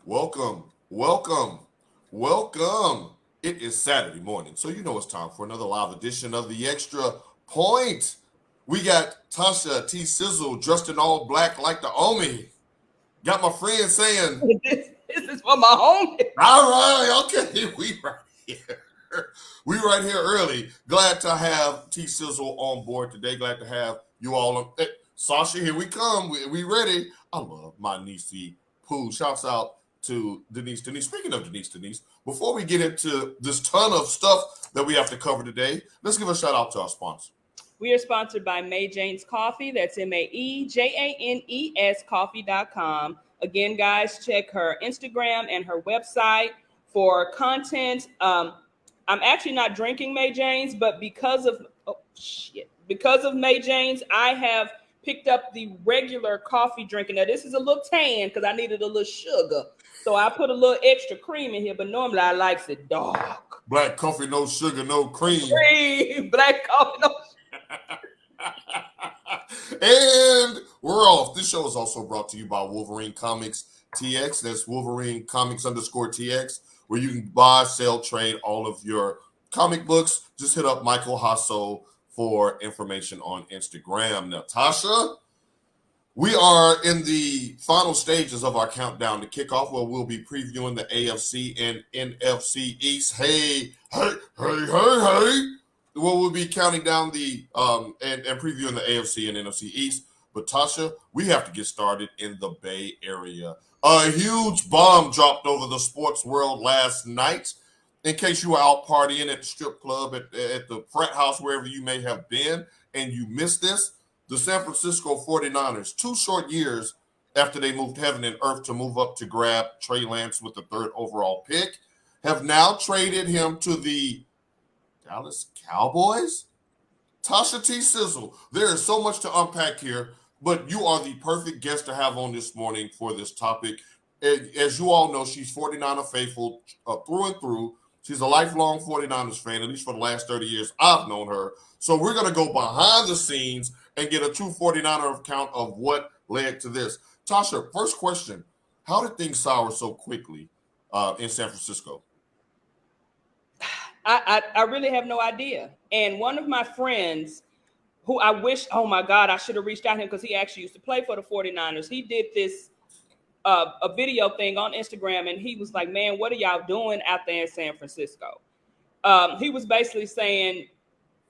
Welcome, welcome, welcome. It is Saturday morning, so you know it's time for another live edition of the Extra Point. We got Tasha T. Sizzle dressed in all black like the Omi. Got my friend saying, this is for my home. all right, okay, we right here. We right here early. Glad to have T. Sizzle on board today. Glad to have you all on. Hey, Sasha, here we come. We ready. I love my niece Pooh. Shouts out to Denise. Speaking of Denise, before we get into this ton of stuff that we have to cover today, let's give a shout out to our sponsor. We are sponsored by May Jane's Coffee. That's MAEJANES coffee.com. Again, guys, check her Instagram and her website for content. I'm actually not drinking May Jane's, but because of May Jane's, I have picked up the regular coffee drinking. Now, this is a little tan because I needed a little sugar. So I put a little extra cream in here, but normally I like it dark. Black coffee, no sugar, no cream. Black coffee, no And we're off. This show is also brought to you by Wolverine Comics TX. That's Wolverine Comics _TX, where you can buy, sell, trade all of your comic books. Just hit up Michael Hasso for information on Instagram. Now, Tasha, we are in the final stages of our countdown to kickoff, where we'll be previewing the AFC and NFC East. Hey. Well, we'll be counting down the and previewing the AFC and NFC East. But Tasha, we have to get started in the Bay Area. A huge bomb dropped over the sports world last night. In case you were out partying at the strip club, at the frat house, wherever you may have been, and you missed this, the San Francisco 49ers, 2 short years after they moved heaven and earth to move up to grab Trey Lance with the 3rd overall pick, have now traded him to the Dallas Cowboys? Tasha T. Sizzle, there is so much to unpack here, but you are the perfect guest to have on this morning for this topic. As you all know, she's 49er faithful through and through. She's a lifelong 49ers fan, at least for the last 30 years I've known her. So we're going to go behind the scenes and get a true 49er account of what led to this. Tasha, first question, how did things sour so quickly in San Francisco? I really have no idea. And one of my friends who I wish, oh my God, I should have reached out to him because he actually used to play for the 49ers. He did this a video thing on Instagram, and he was like, man, what are y'all doing out there in San Francisco? He was basically saying,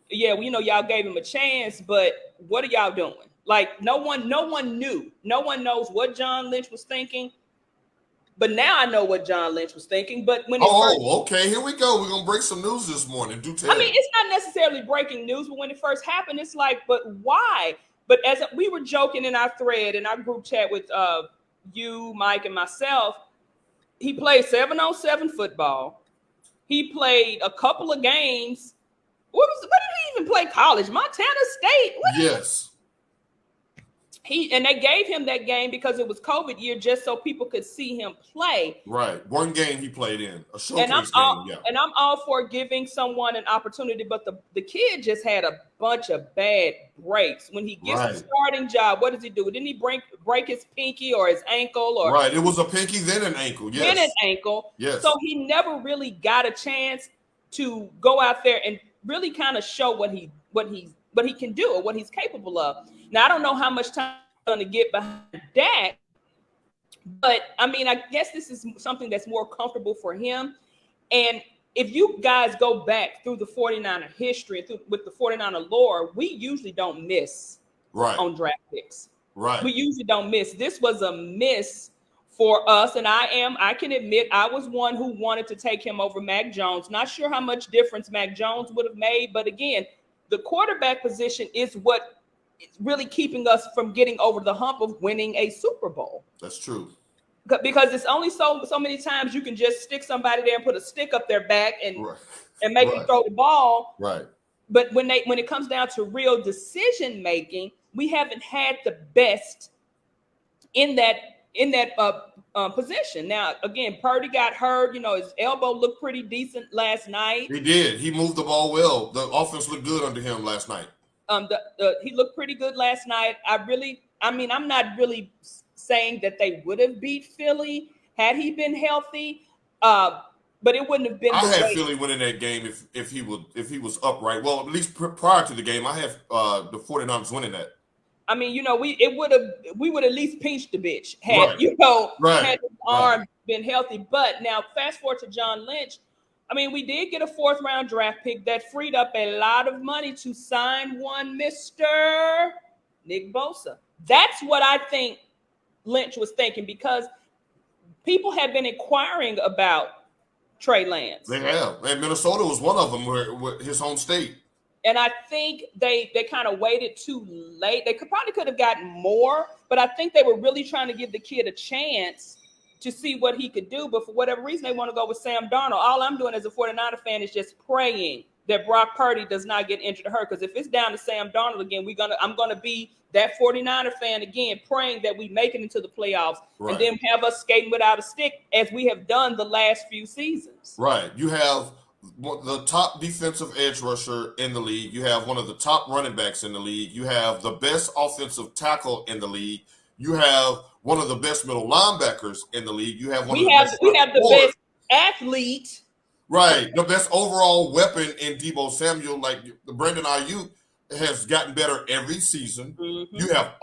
yeah, well, y'all gave him a chance, but what are y'all doing? Like no one knew. No one knows what John Lynch was thinking. But now I know what John Lynch was thinking. But when okay, here we go. We're gonna break some news this morning. Do tell. I mean, it's not necessarily breaking news, but when it first happened, it's like, but why? But as we were joking in our thread, in our group chat with you, Mike, and myself, he played 7-on-7 football. He played a couple of games. What did he even play college? Montana State. Yes. And they gave him that game because it was COVID year, just so people could see him play. Right. One game he played in, a showcase game. And I'm all for giving someone an opportunity, but the kid just had a bunch of bad breaks. When he gets the starting job, what does he do? Didn't he break his pinky or his ankle? Right. It was a pinky, then an ankle. Yes. Then an ankle. Yes. So he never really got a chance to go out there and really kind of show what he can do or what he's capable of. Now, I don't know how much time he's going to get behind that, but I mean, I guess this is something that's more comfortable for him. And if you guys go back through the 49er history, with the 49er lore, we usually don't miss on draft picks. Right. We usually don't miss. This was a miss for us, and I can admit I was one who wanted to take him over Mac Jones. Not sure how much difference Mac Jones would have made, but again, the quarterback position is what is really keeping us from getting over the hump of winning a Super Bowl. That's true. Because it's only so many times you can just stick somebody there and put a stick up their back and make them throw the ball. Right. But when it comes down to real decision making, we haven't had the best in that position. Now, again, Purdy got hurt. His elbow looked pretty decent last night. He did. He moved the ball well. The offense looked good under him last night. He looked pretty good last night. I'm not really saying that they would have beat Philly, had he been healthy. But it wouldn't have been I the had way. Philly winning that game if he was upright. Well, at least prior to the game, I have the 49ers winning that. I mean, we would at least pinched the bitch had Right. had his Right. arm been healthy. But now fast forward to John Lynch. I mean, we did get a 4th round draft pick that freed up a lot of money to sign one Mr. Nick Bosa. That's what I think Lynch was thinking, because people have been inquiring about Trey Lance. They have. And Minnesota was one of them, where his home state. And I think they kind of waited too late. They probably could have gotten more, but I think they were really trying to give the kid a chance to see what he could do. But for whatever reason, they want to go with Sam Darnold. All I'm doing as a 49er fan is just praying that Brock Purdy does not get injured or hurt. Because if it's down to Sam Darnold again, I'm gonna be that 49er fan again, praying that we make it into the playoffs and then have us skating without a stick as we have done the last few seasons. Right. You have the top defensive edge rusher in the league. You have one of the top running backs in the league. You have the best offensive tackle in the league. You have one of the best middle linebackers in the league. You have we have the best athlete. Right. The best overall weapon in Deebo Samuel. Like Brandon Ayuk has gotten better every season. Mm-hmm. You have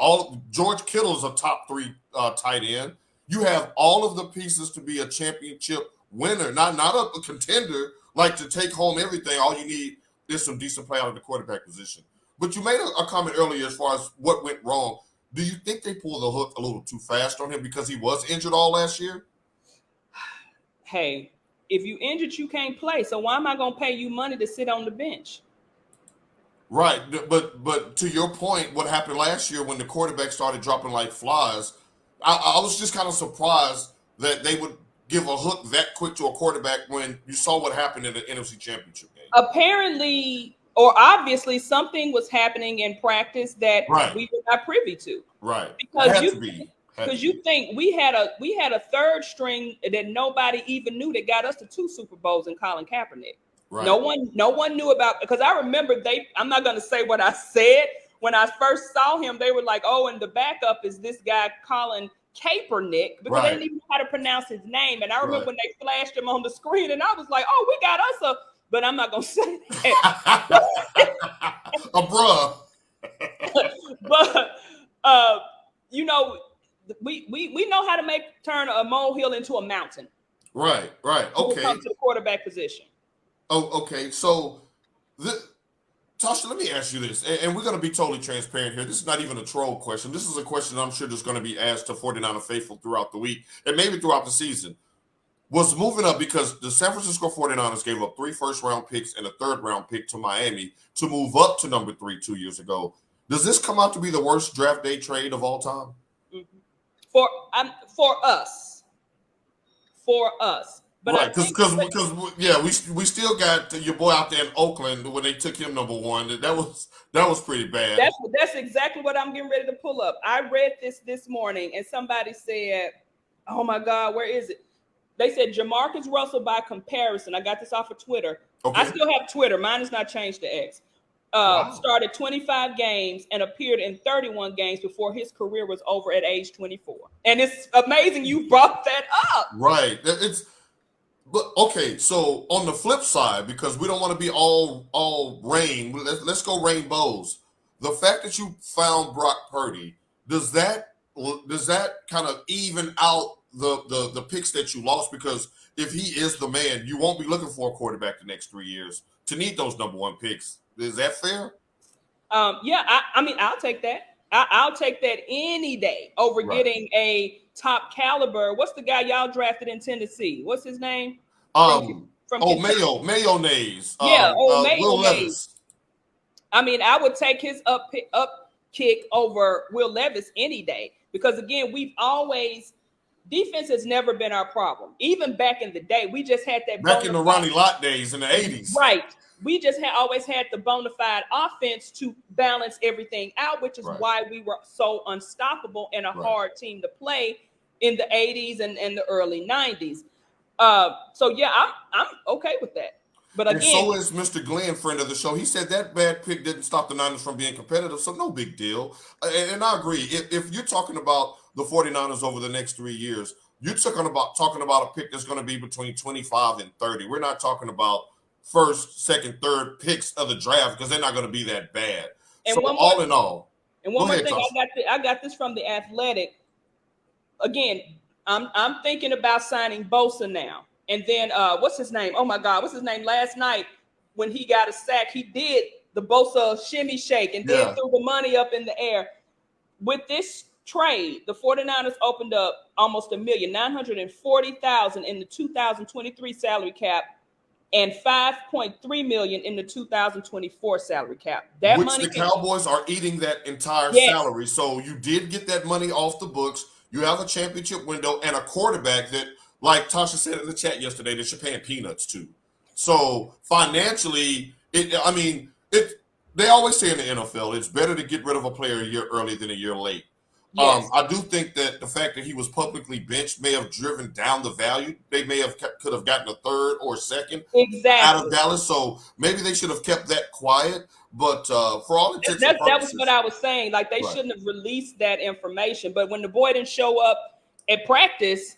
George Kittle is a top 3 tight end. You have all of the pieces to be a championship winner, not a contender. Like to take home everything, all you need is some decent play out of the quarterback position. But you made a comment earlier as far as what went wrong. Do you think they pulled the hook a little too fast on him because he was injured all last year? Hey, if you injured, you can't play. So why am I going to pay you money to sit on the bench? Right, but to your point, what happened last year when the quarterback started dropping like flies, I was just kind of surprised that they would give a hook that quick to a quarterback when you saw what happened in the NFC Championship game. Apparently, or obviously, something was happening in practice that we were not privy to. Right, because you think we had a third string that nobody even knew that got us to 2 Super Bowls in Colin Kaepernick. Right. No one knew about, because I remember I'm not going to say what I said when I first saw him. They were like, oh, and the backup is this guy Colin Kaepernick, because they didn't even know how to pronounce his name. And I remember when they flashed him on the screen, and I was like, oh, we got us but I'm not going to say that. Bruh. But, we know how to turn a molehill into a mountain. Right. Okay. When it comes to the quarterback position. Oh, okay. So, Tasha, let me ask you this, and we're going to be totally transparent here. This is not even a troll question. This is a question I'm sure that's going to be asked to 49er faithful throughout the week and maybe throughout the season. Was moving up because the San Francisco 49ers gave up 3 first-round picks and a third-round pick to Miami to move up to number 3 2 years ago. Does this come out to be the worst draft day trade of all time? Mm-hmm. For us. But right, because we still got your boy out there in Oakland when they took him number 1. That was pretty bad. That's exactly what I'm getting ready to pull up. I read this morning, and somebody said, "Oh my God, where is it?" They said Jamarcus Russell, by comparison. I got this off of Twitter. Okay. I still have Twitter. Mine has not changed to X. Started 25 games and appeared in 31 games before his career was over at age 24. And it's amazing you brought that up. Right. But okay, so on the flip side, because we don't want to be all rain, let's go rainbows. The fact that you found Brock Purdy, does that kind of even out the picks that you lost? Because if he is the man, you won't be looking for a quarterback the next 3 years to need those number 1 picks. Is that fair? Yeah, I mean, I'll take that. I'll take that any day over getting a top caliber. What's the guy y'all drafted in Tennessee? What's his name? Mayonnaise. Will Levis. I mean, I would take his up kick over Will Levis any day, because again, defense has never been our problem. Even back in the day, we just had that back in the Ronnie Lott days in the 80s. Right. We just always had the bona fide offense to balance everything out, which is why we were so unstoppable and a hard team to play in the 80s and the early 90s. So yeah, I'm okay with that. But again, and so is Mr. Glenn, friend of the show. He said that bad pick didn't stop the Niners from being competitive, so no big deal. And I agree. If you're talking about the 49ers over the next 3 years, you're talking about a pick that's going to be between 25 and 30. We're not talking about first, second, third picks of the draft because they're not going to be that bad. And So all in all, and one more thing, I got this from The Athletic. Again, I'm thinking about signing Bosa now. And then what's his name? Oh my God, what's his name? Last night when he got a sack, he did the Bosa shimmy shake and then threw the money up in the air. With this trade, the 49ers opened up almost $1,940,000 in the 2023 salary cap and $5.3 million in the 2024 salary cap. That which money the Cowboys are eating that entire salary. So you did get that money off the books. You have a championship window and a quarterback that, like Tasha said in the chat yesterday, that you're paying peanuts to. So financially, they always say in the NFL, it's better to get rid of a player a year early than a year late. Yes. I do think that the fact that he was publicly benched may have driven down the value. They could have gotten a third or second out of Dallas. So maybe they should have kept that quiet. But for all intents and purposes, that was what I was saying. Like they shouldn't have released that information. But when the boy didn't show up at practice,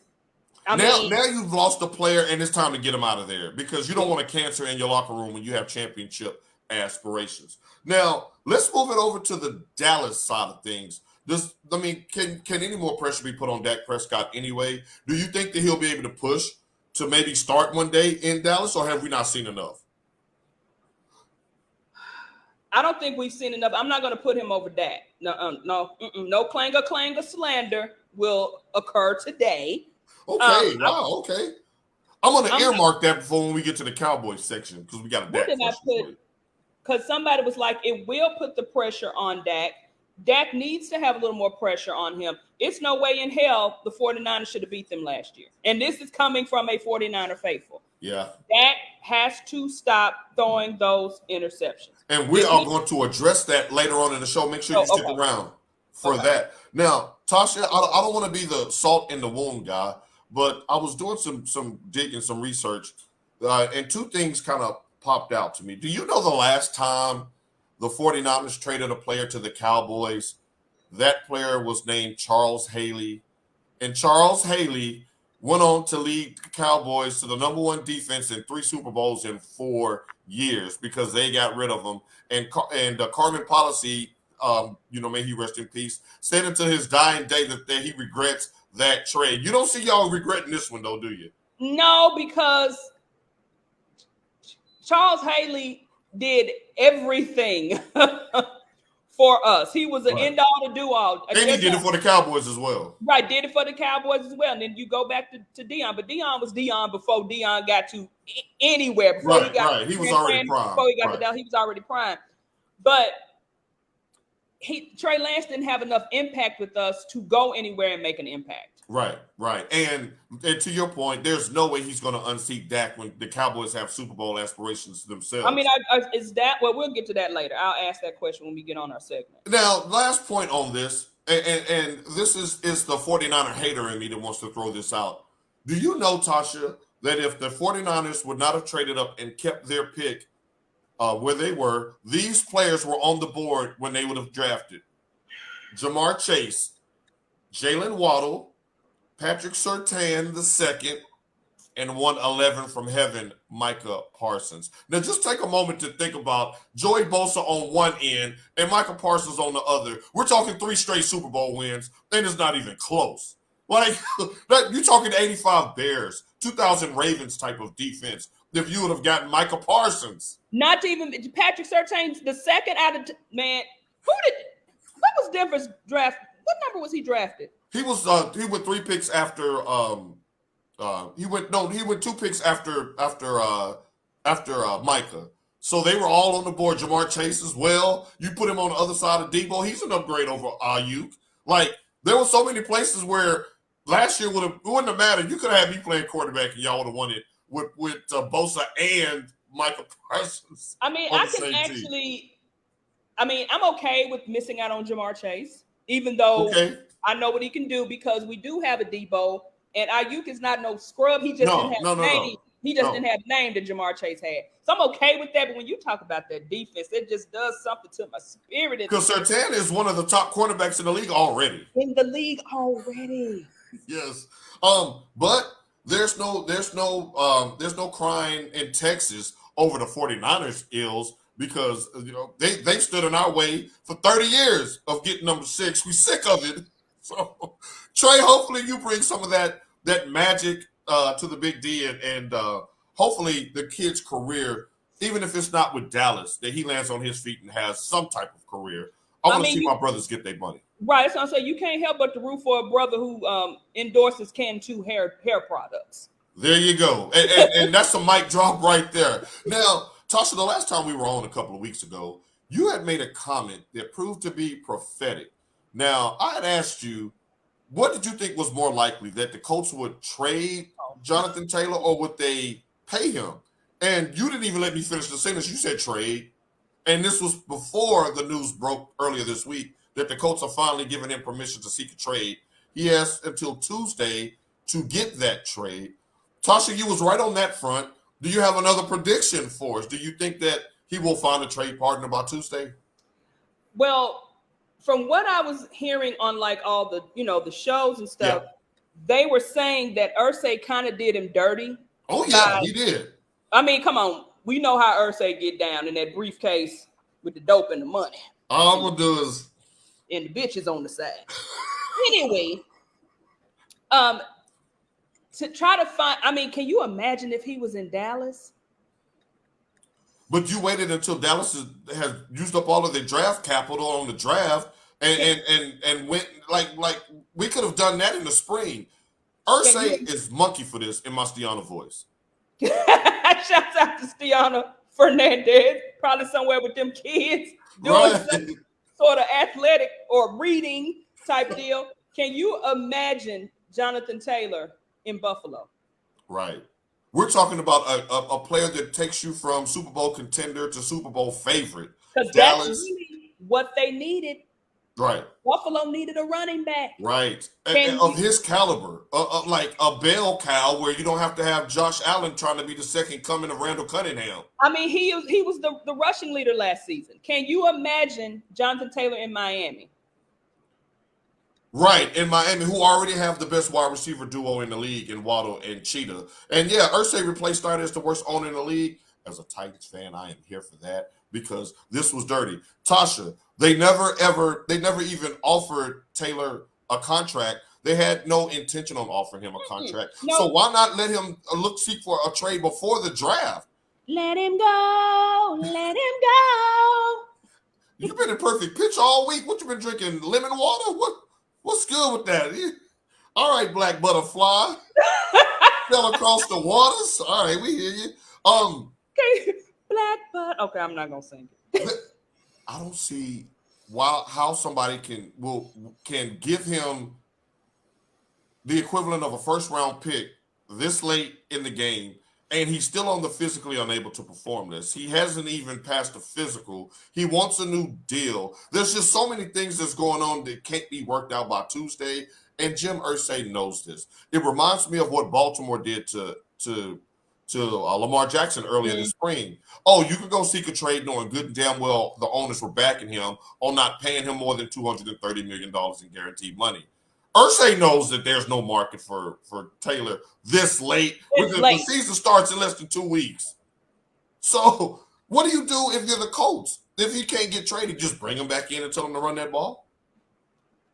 now you've lost a player, and it's time to get him out of there because you don't want a cancer in your locker room when you have championship aspirations. Now let's move it over to the Dallas side of things. Can any more pressure be put on Dak Prescott anyway? Do you think that he'll be able to push to maybe start one day in Dallas, or have we not seen enough? I don't think we've seen enough. I'm not going to put him over Dak. No clanger slander will occur today. Okay, okay. I'm going to earmark that before when we get to the Cowboys section because we got a Dak question. Because somebody was like, it will put the pressure on Dak. Dak needs to have a little more pressure on him. It's no way in hell the 49ers should have beat them last year. And this is coming from a 49er faithful. Yeah. Dak has to stop throwing those interceptions. And we are going to address that later on in the show. Make sure you stick around for that. Now, Tasha, I don't want to be the salt in the wound guy, but I was doing some digging, some research, and two things kind of popped out to me. Do you know the last time the 49ers traded a player to the Cowboys? That player was named Charles Haley. And Charles Haley went on to lead the Cowboys to the number one defense in 3 Super Bowls in 4 years because they got rid of him. And Carmen Policy, may he rest in peace, said until his dying day that he regrets that trade. You don't see y'all regretting this one, though, do you? No, because Charles Haley did everything for us. He was an end all to do all. And he did it for the Cowboys as well. Right, did it for the Cowboys as well. And then you go back to Deion, but Deion was Deion before Deion got to anywhere. He was already prime. Before he got to Dallas, he was already prime. But Trey Lance didn't have enough impact with us to go anywhere and make an impact. Right. And to your point, there's no way he's going to unseat Dak when the Cowboys have Super Bowl aspirations themselves. I mean, is that, well, we'll get to that later. I'll ask that question when we get on our segment. Now, last point on this, and this is the 49er hater in me that wants to throw this out. Do you know, Tasha, that if the 49ers would not have traded up and kept their pick where they were, these players were on the board when they would have drafted Jamar Chase, Jalen Waddle, Patrick Surtain II, and 111 from heaven, Micah Parsons. Now, just take a moment to think about Joey Bosa on one end and Micah Parsons on the other. We're talking 3 straight Super Bowl wins, and it's not even close. Like, you're talking 85 Bears, 2000 Ravens type of defense if you would have gotten Micah Parsons. Not even Patrick Surtain, the second out of man. What was Denver's draft? What number was he drafted? He went 3 picks after he went 2 picks after Micah. So they were all on the board. Jamar Chase as well. You put him on the other side of Debo. He's an upgrade over Ayuk. Like, there were so many places where last year it wouldn't have mattered. You could have had me playing quarterback and y'all would have won it with Bosa and Micah Parsons. I mean, I'm okay with missing out on Jamar Chase, even though I know what he can do because we do have a Debo, and Ayuk is not no scrub. He just didn't have a name. He just didn't have a name that Jamar Chase had. So I'm okay with that. But when you talk about that defense, it just does something to my spirit. Because Surtain is one of the top cornerbacks in the league already. Yes. But there's no crying in Texas over the 49ers ills because they stood in our way for 30 years of getting number 6. We sick of it. So Trey, hopefully you bring some of that magic to the Big D and hopefully the kid's career, even if it's not with Dallas, that he lands on his feet and has some type of career. I want to see my brothers get their money. Right, that's what I'm saying. You can't help but to root for a brother who endorses Can2 hair products. There you go. And that's a mic drop right there. Now, Tasha, the last time we were on a couple of weeks ago, you had made a comment that proved to be prophetic. Now, I had asked you, what did you think was more likely, that the Colts would trade Johnathan Taylor or would they pay him? And you didn't even let me finish the sentence. You said trade. And this was before the news broke earlier this week that the Colts are finally giving him permission to seek a trade. He has until Tuesday to get that trade. Tasha, you was right on that front. Do you have another prediction for us? Do you think that he will find a trade partner by Tuesday? Well, from what I was hearing on like all the, the shows and stuff, they were saying that Irsay kind of did him dirty. Oh, yeah, he did. I mean, come on. We know how Irsay get down in that briefcase with the dope and the money. All I'm going to do is... And the bitches on the side. Anyway, to try to find, I mean, can you imagine if he was in Dallas? But you waited until Dallas has used up all of their draft capital on the draft and went like we could have done that in the spring. Irsay is monkey for this in my Stiana voice. Shouts out to Stiana Fernandez, probably somewhere with them kids doing some sort of athletic or reading type deal. Can you imagine Johnathan Taylor in Buffalo? Right. We're talking about a player that takes you from Super Bowl contender to Super Bowl favorite. Because that's really what they needed. Right. Buffalo needed a running back. Right. And of his caliber, like a bell cow where you don't have to have Josh Allen trying to be the second coming of Randall Cunningham. I mean, he was the rushing leader last season. Can you imagine Johnathan Taylor in Miami? Right, in Miami, who already have the best wide receiver duo in the league in Waddle and Cheetah. And yeah, Irsay replaced started as the worst owner in the league. As a Titans fan, I am here for that because this was dirty. Tasha, they never even offered Taylor a contract. They had no intention on offering him a contract. No. So why not let him seek for a trade before the draft? Let him go. Let him go. You've been in perfect pitch all week. What you been drinking? Lemon water? What's good with that? All right, Black Butterfly. Fell across the waters. All right, we hear you. Okay, Black Butt. Okay, I'm not gonna sing it. I don't see how somebody can give him the equivalent of a first round pick this late in the game, and he's still on the physically unable to perform this. He hasn't even passed the physical. He wants a new deal. There's just so many things that's going on that can't be worked out by Tuesday, and Jim Irsay knows this. It reminds me of what Baltimore did to Lamar Jackson earlier this spring. Oh, you could go seek a trade knowing good and damn well the owners were backing him on not paying him more than $230 million in guaranteed money. Irsay knows that there's no market for Taylor this late. The season starts in less than 2 weeks. So what do you do if you're the Colts? If he can't get traded, just bring him back in and tell him to run that ball?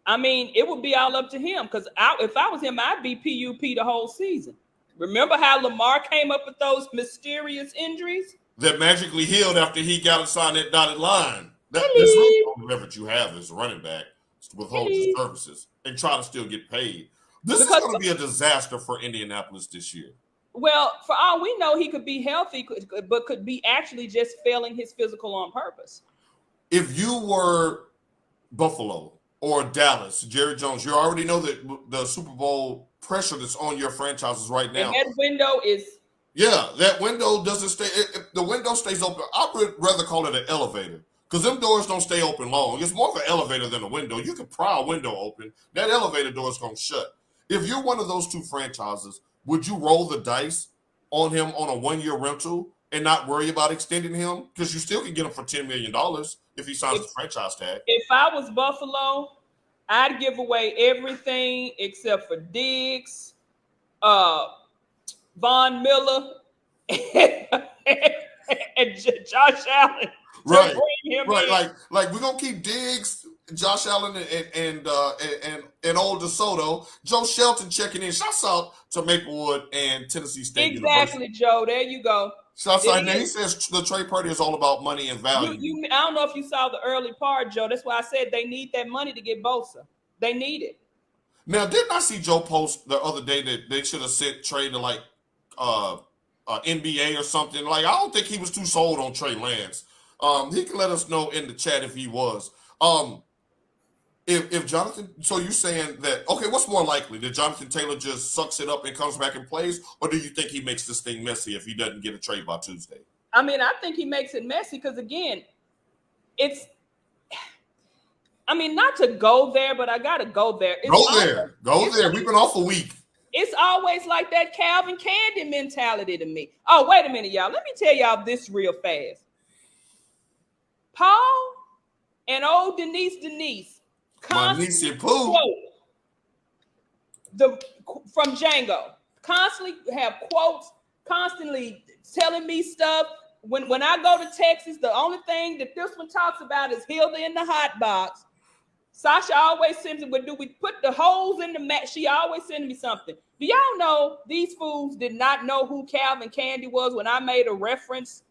I mean, it would be all up to him because if I was him, I'd be PUP the whole season. Remember how Lamar came up with those mysterious injuries? That magically healed after he got inside that dotted line. That's really the only leverage you have as a running back to withhold your services and try to still get paid. This is going to be a disaster for Indianapolis this year. Well, for all we know, he could be healthy, but could be actually just failing his physical on purpose. If you were Buffalo or Dallas, Jerry Jones, you already know that the Super Bowl pressure that's on your franchises right now. And that window is... Yeah, that window doesn't stay... If the window stays open, I would rather call it an elevator because them doors don't stay open long. It's more of an elevator than a window. You can pry a window open. That elevator door is going to shut. If you're one of those two franchises, would you roll the dice on him on a 1-year rental and not worry about extending him? Because you still can get him for $10 million if he signs the franchise tag. If I was Buffalo, I'd give away everything except for Diggs, Von Miller, and Josh Allen to Right, bring him right. in. Like we're gonna keep Diggs, Josh Allen, and old DeSoto, Joe Shelton checking in. Shouts out to Maplewood and Tennessee State Exactly, University. Joe. There you go. Shouts out. Now he says the trade party is all about money and value. I don't know if you saw the early part, Joe. That's why I said they need that money to get Bosa. They need it. Now, didn't I see Joe post the other day that they should have sent Trey to like NBA or something? Like, I don't think he was too sold on Trey Lance. He can let us know in the chat if he was. If Johnathan, so you're saying that, okay, what's more likely? That Johnathan Taylor just sucks it up and comes back and plays? Or do you think he makes this thing messy if he doesn't get a trade by Tuesday? I mean, I think he makes it messy because, again, not to go there, but I got to go there. Go there. We've been off a week. It's always like that Calvin Candy mentality to me. Oh, wait a minute, y'all. Let me tell y'all this real fast. Paul and old Denise constantly quote from Django. Constantly have quotes, constantly telling me stuff. When I go to Texas, the only thing that this one talks about is Hilda in the hot box. Sasha always sends it. When do we put the holes in the mat? She always sends me something. Do y'all know these fools did not know who Calvin Candy was when I made a reference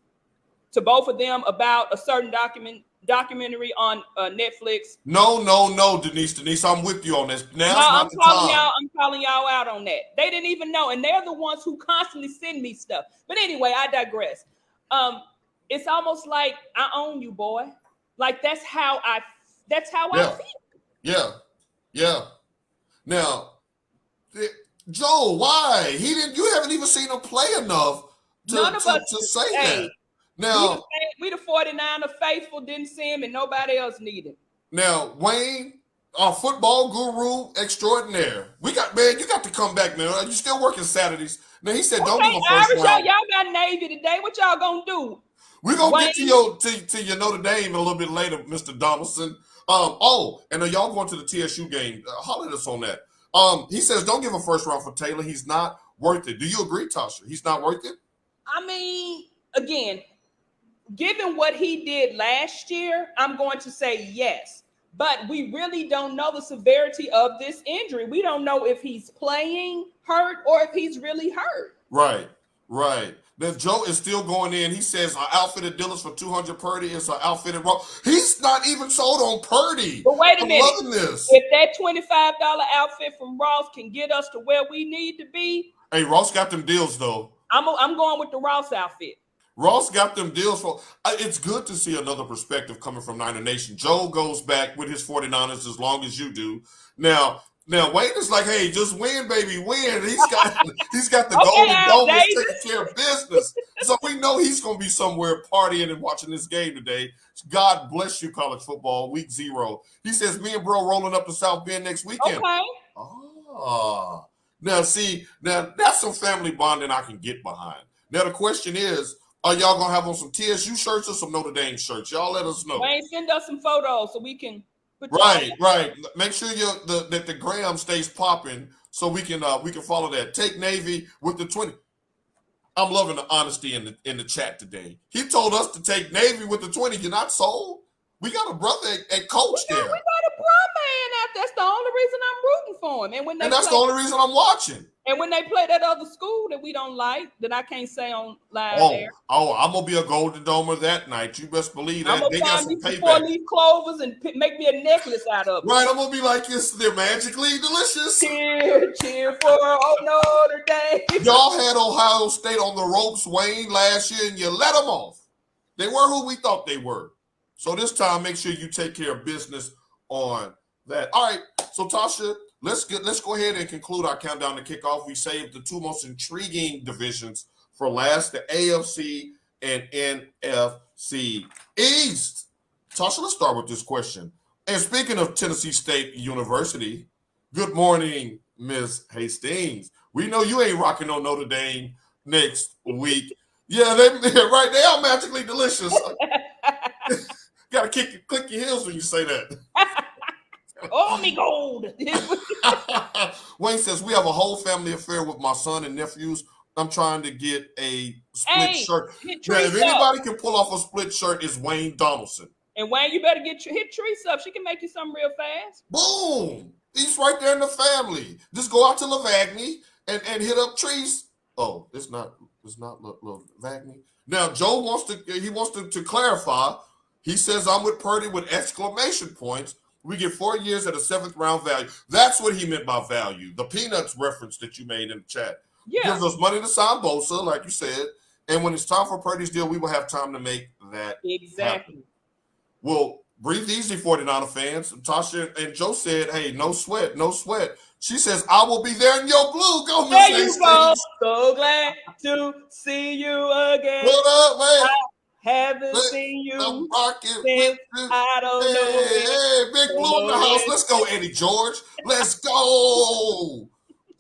to both of them about a certain documentary on Netflix? No, Denise, I'm with you on this. I'm calling y'all out on that. They didn't even know, and they're the ones who constantly send me stuff. But anyway, I digress. It's almost like I own you, boy. Like that's how I feel. Yeah. Now, Joe, why? You haven't even seen him play enough to say that. Now, we the 49er faithful didn't see him and nobody else needed. Now, Wayne, our football guru extraordinaire. You got to come back, man. You still working Saturdays. Now, he said, don't give a first round. Y'all got Navy today. What y'all gonna do? We're going to get to your Notre Dame a little bit later, Mr. Donaldson. And y'all going to the TSU game. Holler at us on that. He says, don't give a first round for Taylor. He's not worth it. Do you agree, Tasha? He's not worth it? I mean, again, given what he did last year, I'm going to say yes. But we really don't know the severity of this injury. We don't know if he's playing hurt or if he's really hurt. Right. Then Joe is still going in. He says, I outfitted Dillis for 200 Purdy. It's an outfitted Ross. He's not even sold on Purdy. But wait a minute. I'm loving this. If that $25 outfit from Ross can get us to where we need to be. Hey, Ross got them deals, though. I'm going with the Ross outfit. Ross got them deals for. It's good to see another perspective coming from Niner Nation. Joe goes back with his 49ers as long as you do. Now Wayne is like, hey, just win, baby, win. He's got the golden dome. He's taking care of business. So we know he's going to be somewhere partying and watching this game today. God bless you, college football, week 0. He says, me and bro rolling up to South Bend next weekend. Okay. Now that's some family bonding I can get behind. Now the question is, are y'all going to have on some TSU shirts or some Notre Dame shirts? Y'all let us know. Wayne, send us some photos so we can put Right. Make sure that the gram stays popping so we can follow that. Take Navy with the 20. I'm loving the honesty in the chat today. He told us to take Navy with the 20. You're not sold? We got a brother at coach there. We got a bro man out. That's the only reason I'm rooting for him. And that's the only reason I'm watching. And when they play that other school that we don't like, that I can't say on live there. I'm going to be a Golden Domer that night. You best believe that. They got some payback. 4-leaf clovers and make me a necklace out of it. Right, I'm going to be like this. They're magically delicious. Cheer for Notre Dame. Y'all had Ohio State on the ropes, Wayne, last year, and you let them off. They were who we thought they were. So this time, make sure you take care of business on that. All right, so Tasha, let's go ahead and conclude our countdown to kickoff. We saved the two most intriguing divisions for last, the AFC and NFC East. Tasha, let's start with this question. And speaking of Tennessee State University, good morning, Ms. Hastings. We know you ain't rocking on Notre Dame next week. Yeah, they are magically delicious. Got to click your heels when you say that. Oh, me gold. Wayne says, we have a whole family affair with my son and nephews. I'm trying to get a split Hey, shirt. hit Now, if Teresa up. anybody can pull off a split shirt, it's Wayne Donaldson. And Wayne, you better hit Teresa up. She can make you something real fast. Boom! He's right there in the family. Just go out to Lavagny and hit up Trees. Oh, it's not Lavagny. Now, Joe wants to clarify. He says, I'm with Purdy with exclamation points. We get 4 years at a 7th round value. That's what he meant by value. The Peanuts reference that you made in the chat. Yeah. Gives us money to sign Bosa, like you said. And when it's time for Purdy's deal, we will have time to make that happen. Well, breathe easy, 49er fans. Tasha and Joe said, hey, no sweat, no sweat. She saes, I will be there in your blue. Go, Miss There you go. So glad to see you again. What up, man? I haven't seen you since I don't know. Hey, Big Blue in the house. Let's go, Eddie George. Let's go.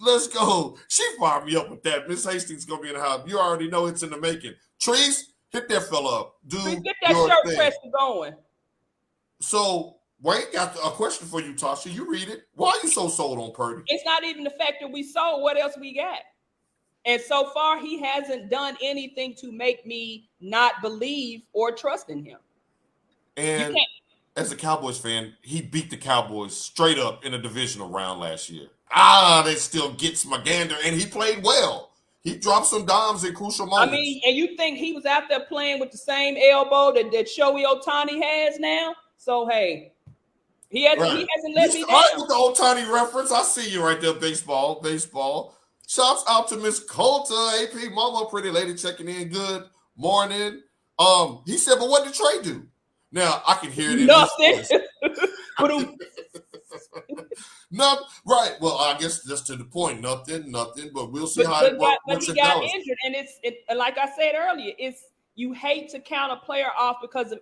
Let's go. She fired me up with that. Miss Hastings going to be in the house. You already know it's in the making. Trees, hit that fella up. Trees, get that shirt press going. So, Wayne got a question for you, Tasha. You read it. Why are you so sold on Purdy? It's not even the fact that we sold. What else we got? And so far, he hasn't done anything to make me not believe or trust in him. And as a Cowboys fan, he beat the Cowboys straight up in a divisional round last year. That still gets my gander, and he played well. He dropped some dimes in crucial moments. I mean, and you think he was out there playing with the same elbow that Shohei Ohtani has now? So, hey, he hasn't let me down. Right with the Ohtani reference. I see you right there, baseball. Shouts out to Miss Colta, AP Mama, pretty lady checking in. Good morning. He said, but what did Trey do? Now, I can hear it in nothing. Nothing. Right. Well, I guess just to the point. Nothing. But we'll see how it works. But he got injured, and it's like I said earlier, you hate to count a player off because of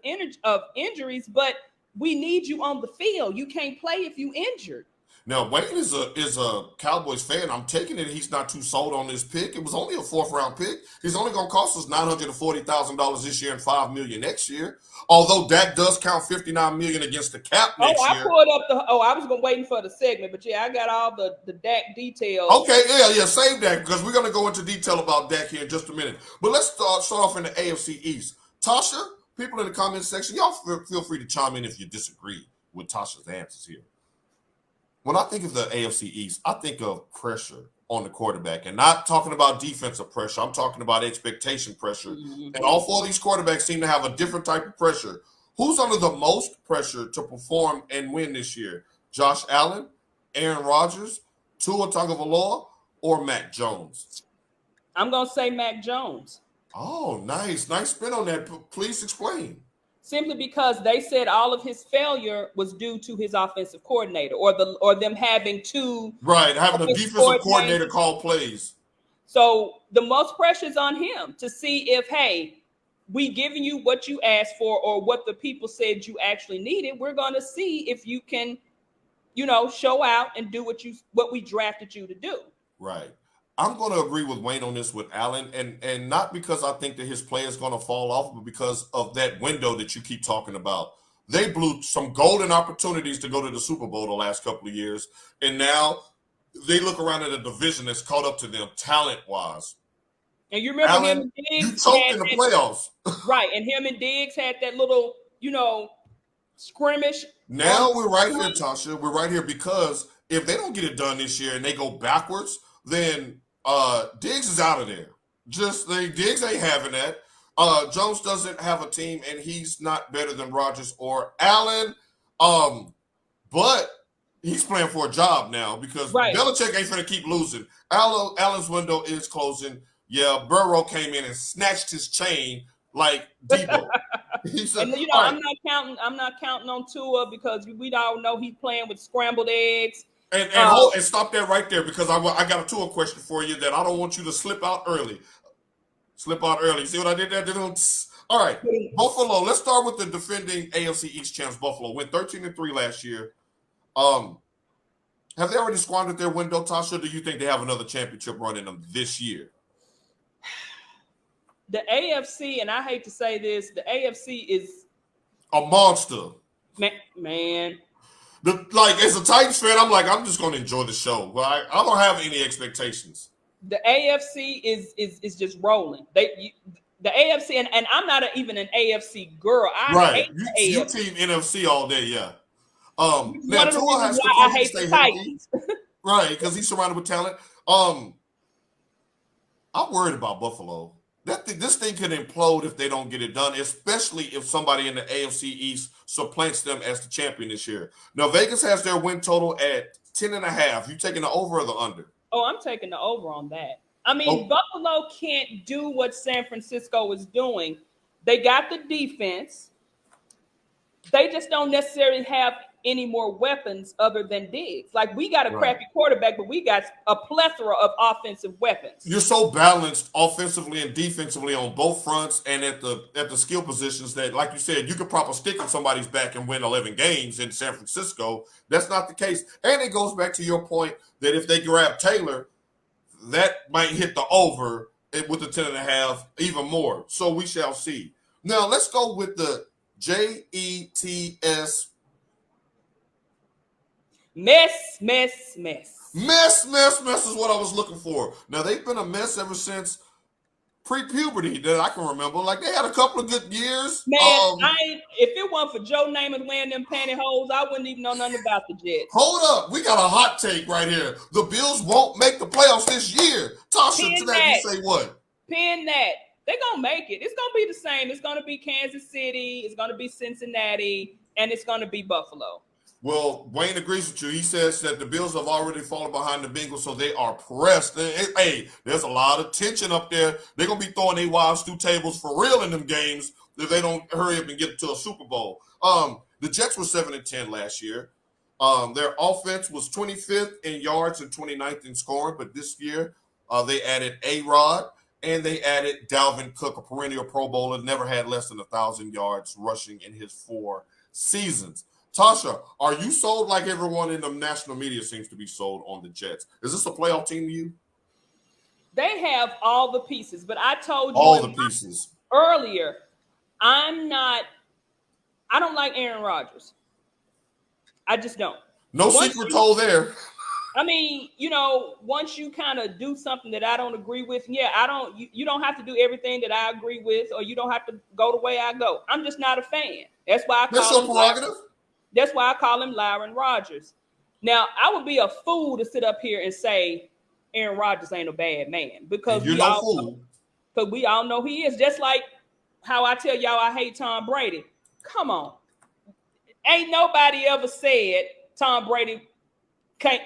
injuries, but we need you on the field. You can't play if you injured. Now, Wayne is a Cowboys fan. I'm taking it he's not too sold on this pick. It was only a 4th round pick. He's only going to cost us $940,000 this year and $5 million next year. Although Dak does count $59 million against the cap next year. I pulled up I was waiting for the segment, but yeah, I got all the Dak details. Okay, yeah, save that because we're going to go into detail about Dak here in just a minute. But let's start off in the AFC East. Tasha, people in the comments section, y'all feel free to chime in if you disagree with Tasha's answers here. When I think of the AFC East, I think of pressure on the quarterback, and not talking about defensive pressure. I'm talking about expectation pressure. Mm-hmm. And all 4 of these quarterbacks seem to have a different type of pressure. Who's under the most pressure to perform and win this year? Josh Allen, Aaron Rodgers, Tua Tagovailoa, or Mac Jones? I'm going to say Mac Jones. Oh, nice. Nice spin on that. Please explain. Simply because they said all of his failure was due to his offensive coordinator or them having two. Right, having a defensive coordinator call plays. So the most pressure is on him to see if, hey, we giving you what you asked for or what the people said you actually needed. We're going to see if you can, show out and do what we drafted you to do. Right. I'm going to agree with Wayne on this with Allen, and not because I think that his play is going to fall off, but because of that window that you keep talking about. They blew some golden opportunities to go to the Super Bowl the last couple of years, and now they look around at a division that's caught up to them talent-wise. And you remember Allen, him and Diggs? You choked in the playoffs. Right, and him and Diggs had that little, scrimmage. Now we're right here, Tasha. We're right here because if they don't get it done this year and they go backwards, then Diggs is out of there. Diggs ain't having that. Jones doesn't have a team, and he's not better than Rodgers or Allen. But he's playing for a job now because Belichick ain't going to keep losing. Allen's window is closing. Yeah, Burrow came in and snatched his chain like Debo. And I'm not counting on Tua because we all know he's playing with scrambled eggs. And stop that right there because I got a Tua question for you that I don't want you to slip out early. See what I did there? All right, Buffalo. Let's start with the defending AFC East champs. Buffalo went 13-3 last year. Have they already squandered their window, Tasha? Or do you think they have another championship run in them this year? The AFC, and I hate to say this, the AFC is a monster. Man. As a Titans fan, I'm like, I'm just going to enjoy the show. I don't have any expectations. The AFC is just rolling. The AFC, and I'm not even an AFC girl. I Right. hate You the AFC. team NFC all day, yeah. It's Now one of the Tua reasons has to why I continue to hate the stay healthy. Titans. Right, because he's surrounded with talent. I'm worried about Buffalo. This thing could implode if they don't get it done, especially if somebody in the AFC East supplants them as the champion this year. Now, Vegas has their win total at 10.5. You taking the over or the under? Oh, I'm taking the over on that. I mean, Oh. Buffalo can't do what San Francisco is doing. They got the defense. They just don't necessarily have any more weapons other than Diggs. Like, we got a crappy quarterback, but we got a plethora of offensive weapons. You're so balanced offensively and defensively on both fronts and at the skill positions that, like you said, you could prop a stick in somebody's back and win 11 games in San Francisco. That's not the case. And it goes back to your point that if they grab Taylor, that might hit the over with the 10.5 even more. So we shall see. Now let's go with the JETS. Mess. Mess is what I was looking for. Now, they've been a mess ever since pre-puberty that I can remember. Like, they had a couple of good years. Man, if it weren't for Joe Namath wearing them pantyhose, I wouldn't even know nothing about the Jets. Hold up. We got a hot take right here. The Bills won't make the playoffs this year. Tasha, to that you say what? Pin that. They're going to make it. It's going to be the same. It's going to be Kansas City. It's going to be Cincinnati. And it's going to be Buffalo. Well, Wayne agrees with you. He says that the Bills have already fallen behind the Bengals, so they are pressed. Hey, there's a lot of tension up there. They're going to be throwing their wives through tables for real in them games if they don't hurry up and get to a Super Bowl. The Jets were 7-10 last year. Their offense was 25th in yards and 29th in scoring, but this year they added A-Rod and they added Dalvin Cook, a perennial Pro Bowler, never had less than 1,000 yards rushing in his 4 seasons. Tasha, are you sold like everyone in the national media seems to be sold on the Jets? Is this a playoff team to you? They have all the pieces, but I told you all the pieces earlier, I don't like Aaron Rodgers. I just don't. No secret told there. I mean, once you kind of do something that I don't agree with, you don't have to do everything that I agree with, or you don't have to go the way I go. I'm just not a fan. That's why I call That's your prerogative. That's why I call him Lyron Rodgers. Now, I would be a fool to sit up here and say Aaron Rodgers ain't a bad man because we all know he is. Just like how I tell y'all I hate Tom Brady. Come on. Ain't nobody ever said Tom Brady can't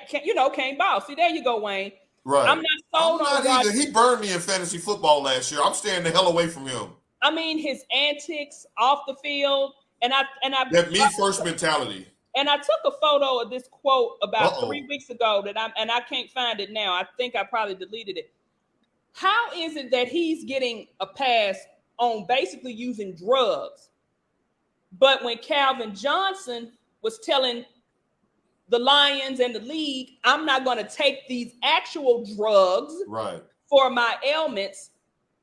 ball. See, there you go, Wayne. Right. I'm not sold on Rodgers. He burned me in fantasy football last year. I'm staying the hell away from him. I mean, his antics off the field. And I that me first mentality. And I took a photo of this quote about 3 weeks ago that I can't find it now. I think I probably deleted it. How is it that he's getting a pass on basically using drugs? But when Calvin Johnson was telling the Lions and the league, I'm not going to take these actual drugs for my ailments.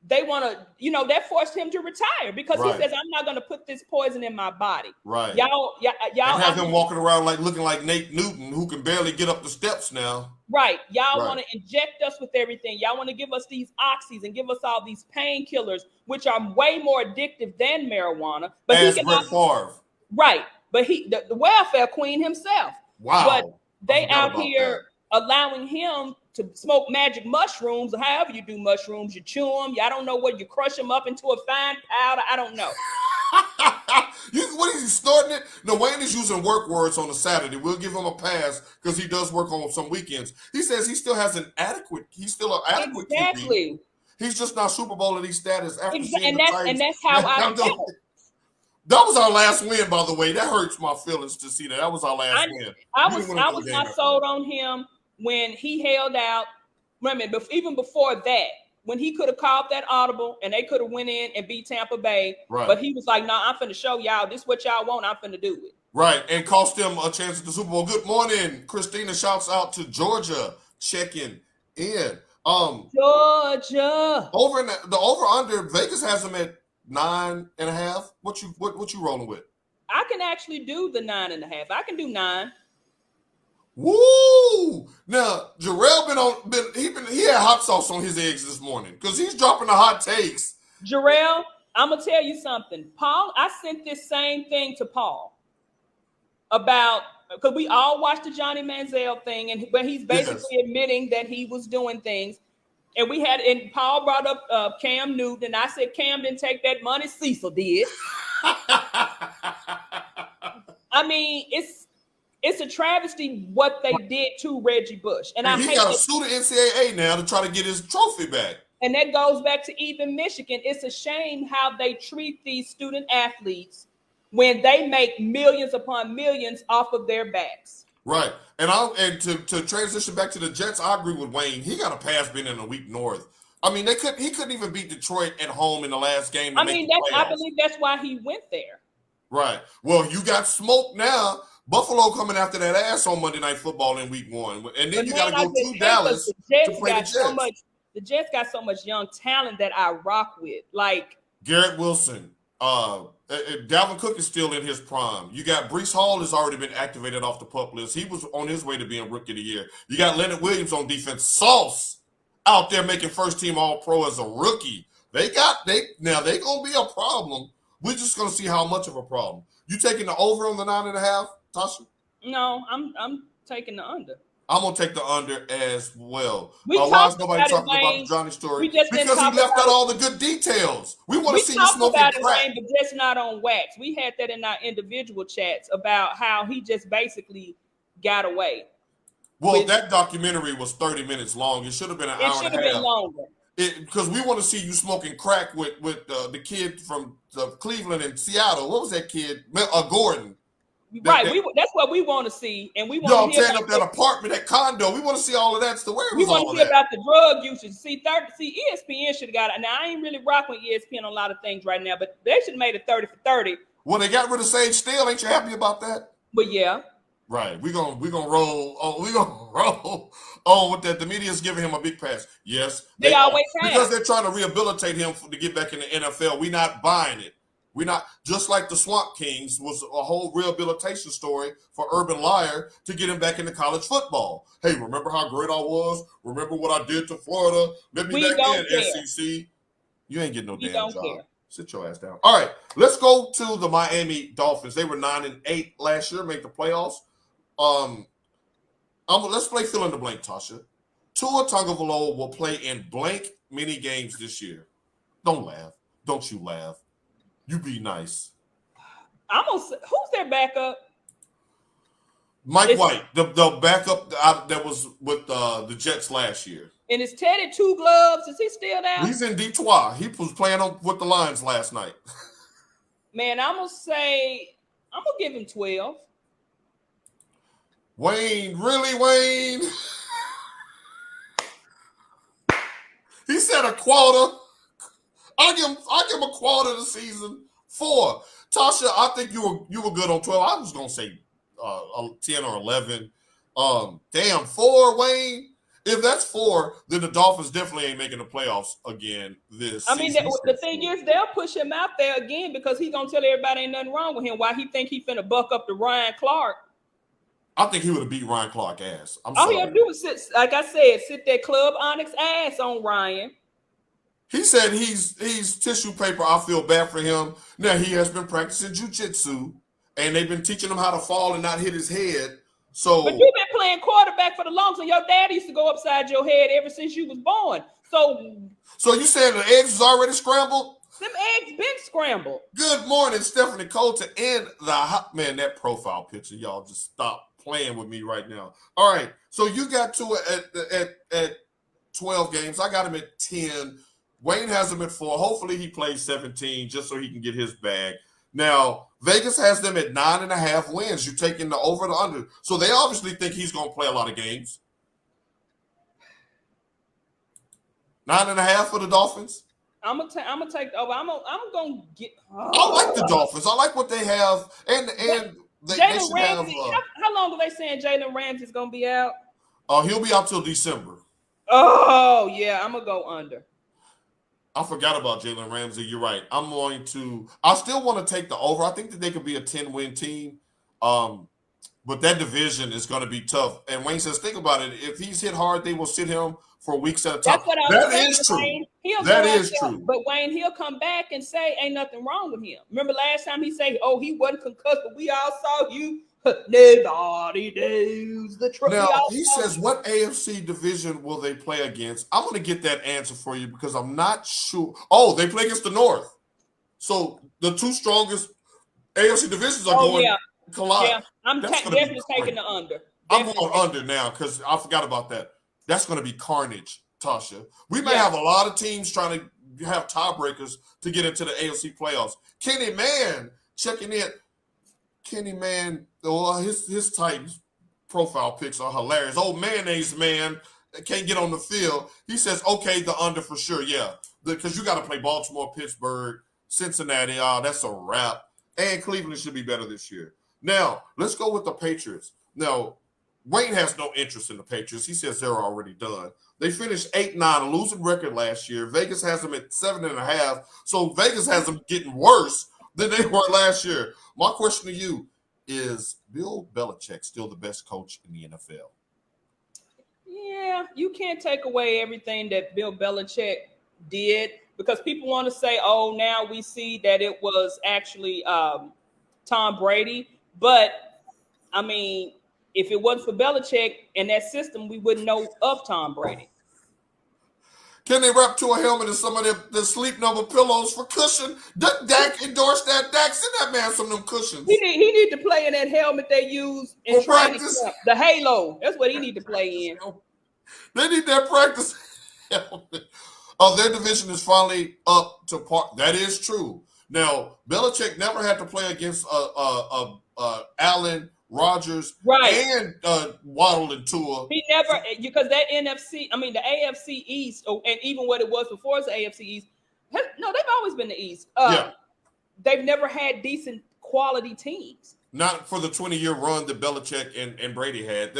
They want to, that forced him to retire because he says, I'm not going to put this poison in my body. Right. Y'all and have him walking around looking like Nate Newton, who can barely get up the steps now. Right. Y'all want to inject us with everything. Y'all want to give us these oxys and give us all these painkillers, which are way more addictive than marijuana. But as Brett Favre. Right. But the welfare queen himself. Wow. But they out here allowing him to smoke magic mushrooms, or however you do mushrooms, you chew them. I don't know what you crush them up into a fine powder. I don't know. What is he snorting it? No, Wayne is using work words on a Saturday. We'll give him a pass because he does work on some weekends. He says he still has he's still an adequate exactly. QB. He's just not Super Bowl elite status after and that's how I felt. That was our last win, by the way. That hurts my feelings to see that. That was our last win. I was not sold on him when he held out. Remember, even before that, when he could have called that audible and they could have went in and beat Tampa Bay. Right. But he was like, no, I'm finna show y'all this what y'all want. I'm finna do it. Right. And cost them a chance at the Super Bowl. Good morning. Christina shouts out to Georgia checking in. Georgia. Over the over-under, Vegas has them at 9.5. What you rolling with? I can actually do the 9.5. I can do 9. Woo! Now Jarrell he had hot sauce on his eggs this morning because he's dropping the hot takes. Jarrell, I'm gonna tell you something. Paul, I sent this same thing to Paul about because we all watched the Johnny Manziel thing, and where he's basically admitting that he was doing things. And Paul brought up Cam Newton, and I said Cam didn't take that money, Cecil did. I mean, it's a travesty what they did to Reggie Bush. And he got to sue the NCAA now to try to get his trophy back. And that goes back to even Michigan. It's a shame how they treat these student athletes when they make millions upon millions off of their backs. Right. And to transition back to the Jets, I agree with Wayne. He got a pass being in the weak north. I mean, he couldn't even beat Detroit at home in the last game. I believe that's why he went there. Right. Well, you got smoked now. Buffalo coming after that ass on Monday Night Football in week 1. And then you got to go to Dallas to play the Jets. The Jets got so much young talent that I rock with. Like Garrett Wilson. Dalvin Cook is still in his prime. You got Breece Hall has already been activated off the PUP list. He was on his way to being Rookie of the Year. You got Leonard Williams on defense. Sauce out there making first team All-Pro as a rookie. They gonna be a problem. We're just gonna see how much of a problem. You taking the over on the 9.5, Tasha? No, I'm taking the under. I'm gonna take the under as well. Why is nobody talking about the Johnny story? Because he left out all the good details. We want to see you smoking crack. But just not on wax. We had that in our individual chats about how he just basically got away. Well, that documentary was 30 minutes long. It should have been an hour and a half. It should have been longer. Because we want to see you smoking crack with the kid from Cleveland and Seattle. What was that kid? Gordon. Right, that's what we want to see, and we want y'all tearing up that apartment, that condo. We want to see all of that. So where was all that? We want to see about the drug usage. See, ESPN should have got it. Now I ain't really rocking with ESPN on a lot of things right now, but they should have made it 30 for 30. Well, they got rid of Sage Steele. Ain't you happy about that? But yeah, right. We're gonna roll. Oh, we're gonna roll on with that. The media's giving him a big pass. Yes, they always have, because they're trying to rehabilitate him to get back in the NFL. We're not buying it. We're not, just like the Swamp Kings was a whole rehabilitation story for Urban Liar to get him back into college football. Hey, remember how great I was? Remember what I did to Florida? Let me back in, SEC. You ain't getting no damn job. Care. Sit your ass down. All right, let's go to the Miami Dolphins. They were 9-8 last year, make the playoffs. Let's play fill in the blank, Tasha. Tua Tagovailoa will play in blank mini games this year. Don't laugh. Don't you laugh. You be nice. Who's their backup? Mike White, the backup that was with the Jets last year. And is Teddy Two Gloves? Is he still there? He's in Detroit. He was playing with the Lions last night. Man, I'm gonna give him 12. Wayne, really, Wayne? He said a quarter. I'll give him a quarter of the season. 4. Tasha, I think you were good on 12. I was gonna say 10 or 11. 4, Wayne. If that's 4, then the Dolphins definitely ain't making the playoffs again this season. I mean, the thing is, they'll push him out there again because he's gonna tell everybody ain't nothing wrong with him. Why he think he finna buck up to Ryan Clark? I think he would have beat Ryan Clark ass. All he had to do was sit that Club Onyx ass on Ryan. He said he's tissue paper. I feel bad for him. Now, he has been practicing jiu-jitsu, and they've been teaching him how to fall and not hit his head. But you've been playing quarterback for the longest, and your dad used to go upside your head ever since you was born. So you saying the eggs is already scrambled? Them eggs been scrambled. Good morning, Stephanie Colton and the hot man. That profile picture, y'all just stop playing with me right now. All right, so you got to at 12 games. I got him at 10. Wayne has him at 4. Hopefully he plays 17 just so he can get his bag. Now, Vegas has them at 9.5 wins. You're taking the over the under. So they obviously think he's going to play a lot of games. 9.5 for the Dolphins. I'm gonna take the over. I'm gonna get. I like the Dolphins. I like what they have, and they Jalen Ramsey. How long are they saying Jalen Ramsey's gonna be out? He'll be out till December. Oh yeah, I'm gonna go under. I forgot about Jalen Ramsey. You're right. I still want to take the over. I think that they could be a 10-win team. But But that division is going to be tough. And Wayne says, think about it. If he's hit hard, they will sit him for weeks at a time. That's what I was That saying, is true. Wayne. He'll That go out is there, true. but Wayne, he'll come back and say ain't nothing wrong with him. Remember last time he said, "Oh, he wasn't concussed, but we all saw you." Nobody knows the truth. Now, he says, what AFC division will they play against? I'm going to get that answer for you because I'm not sure. Oh, they play against the North. So the two strongest AFC divisions are going to collide. Yeah, I'm definitely taking the under. I'm going under now because I forgot about that. That's going to be carnage, Tasha. We may have a lot of teams trying to have tiebreakers to get into the AFC playoffs. Kenny Mann checking in. Kenny Mann, well, his Titans profile pics are hilarious. Old mayonnaise man can't get on the field. He says, okay, the under for sure. Yeah, because you got to play Baltimore, Pittsburgh, Cincinnati. That's a wrap. And Cleveland should be better this year. Now, let's go with the Patriots. Now, Wayne has no interest in the Patriots. He says they're already done. They finished 8-9, a losing record last year. Vegas has them at 7.5. So Vegas has them getting worse than they were last year. My question to you is Bill Belichick still the best coach in the NFL? Yeah, you can't take away everything that Bill Belichick did because people want to say, oh, now we see that it was actually Tom Brady. But, I mean, if it wasn't for Belichick and that system, we wouldn't know of Tom Brady. Can they wrap to a helmet and some of the sleep number pillows for cushion? Dak endorsed that. Dak, send that man some of them cushions. He need to play in that helmet they use in training camp. The Halo. That's what he need to play in. They need that practice helmet. Oh, their division is finally up to par. That is true. Now, Belichick never had to play against Allen, Rodgers, and Waddle and Tua. He never, because that the AFC East, and even what it was before the AFC East, they've always been the East. They've never had decent quality teams. Not for the 20-year run that Belichick and Brady had.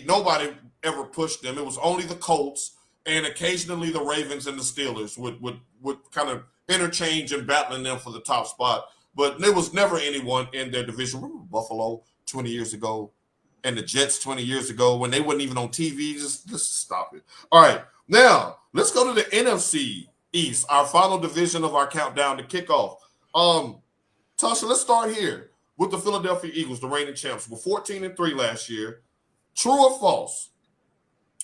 Nobody ever pushed them. It was only the Colts and occasionally the Ravens and the Steelers would kind of interchange and battling them for the top spot. But there was never anyone in their division. Remember Buffalo 20 years ago and the Jets 20 years ago when they weren't even on TV? Just stop it. All right, now let's go to the NFC East, our final division of our countdown to kickoff. Tasha, let's start here with the Philadelphia Eagles, the reigning champs. Were 14-3 last year. True or false?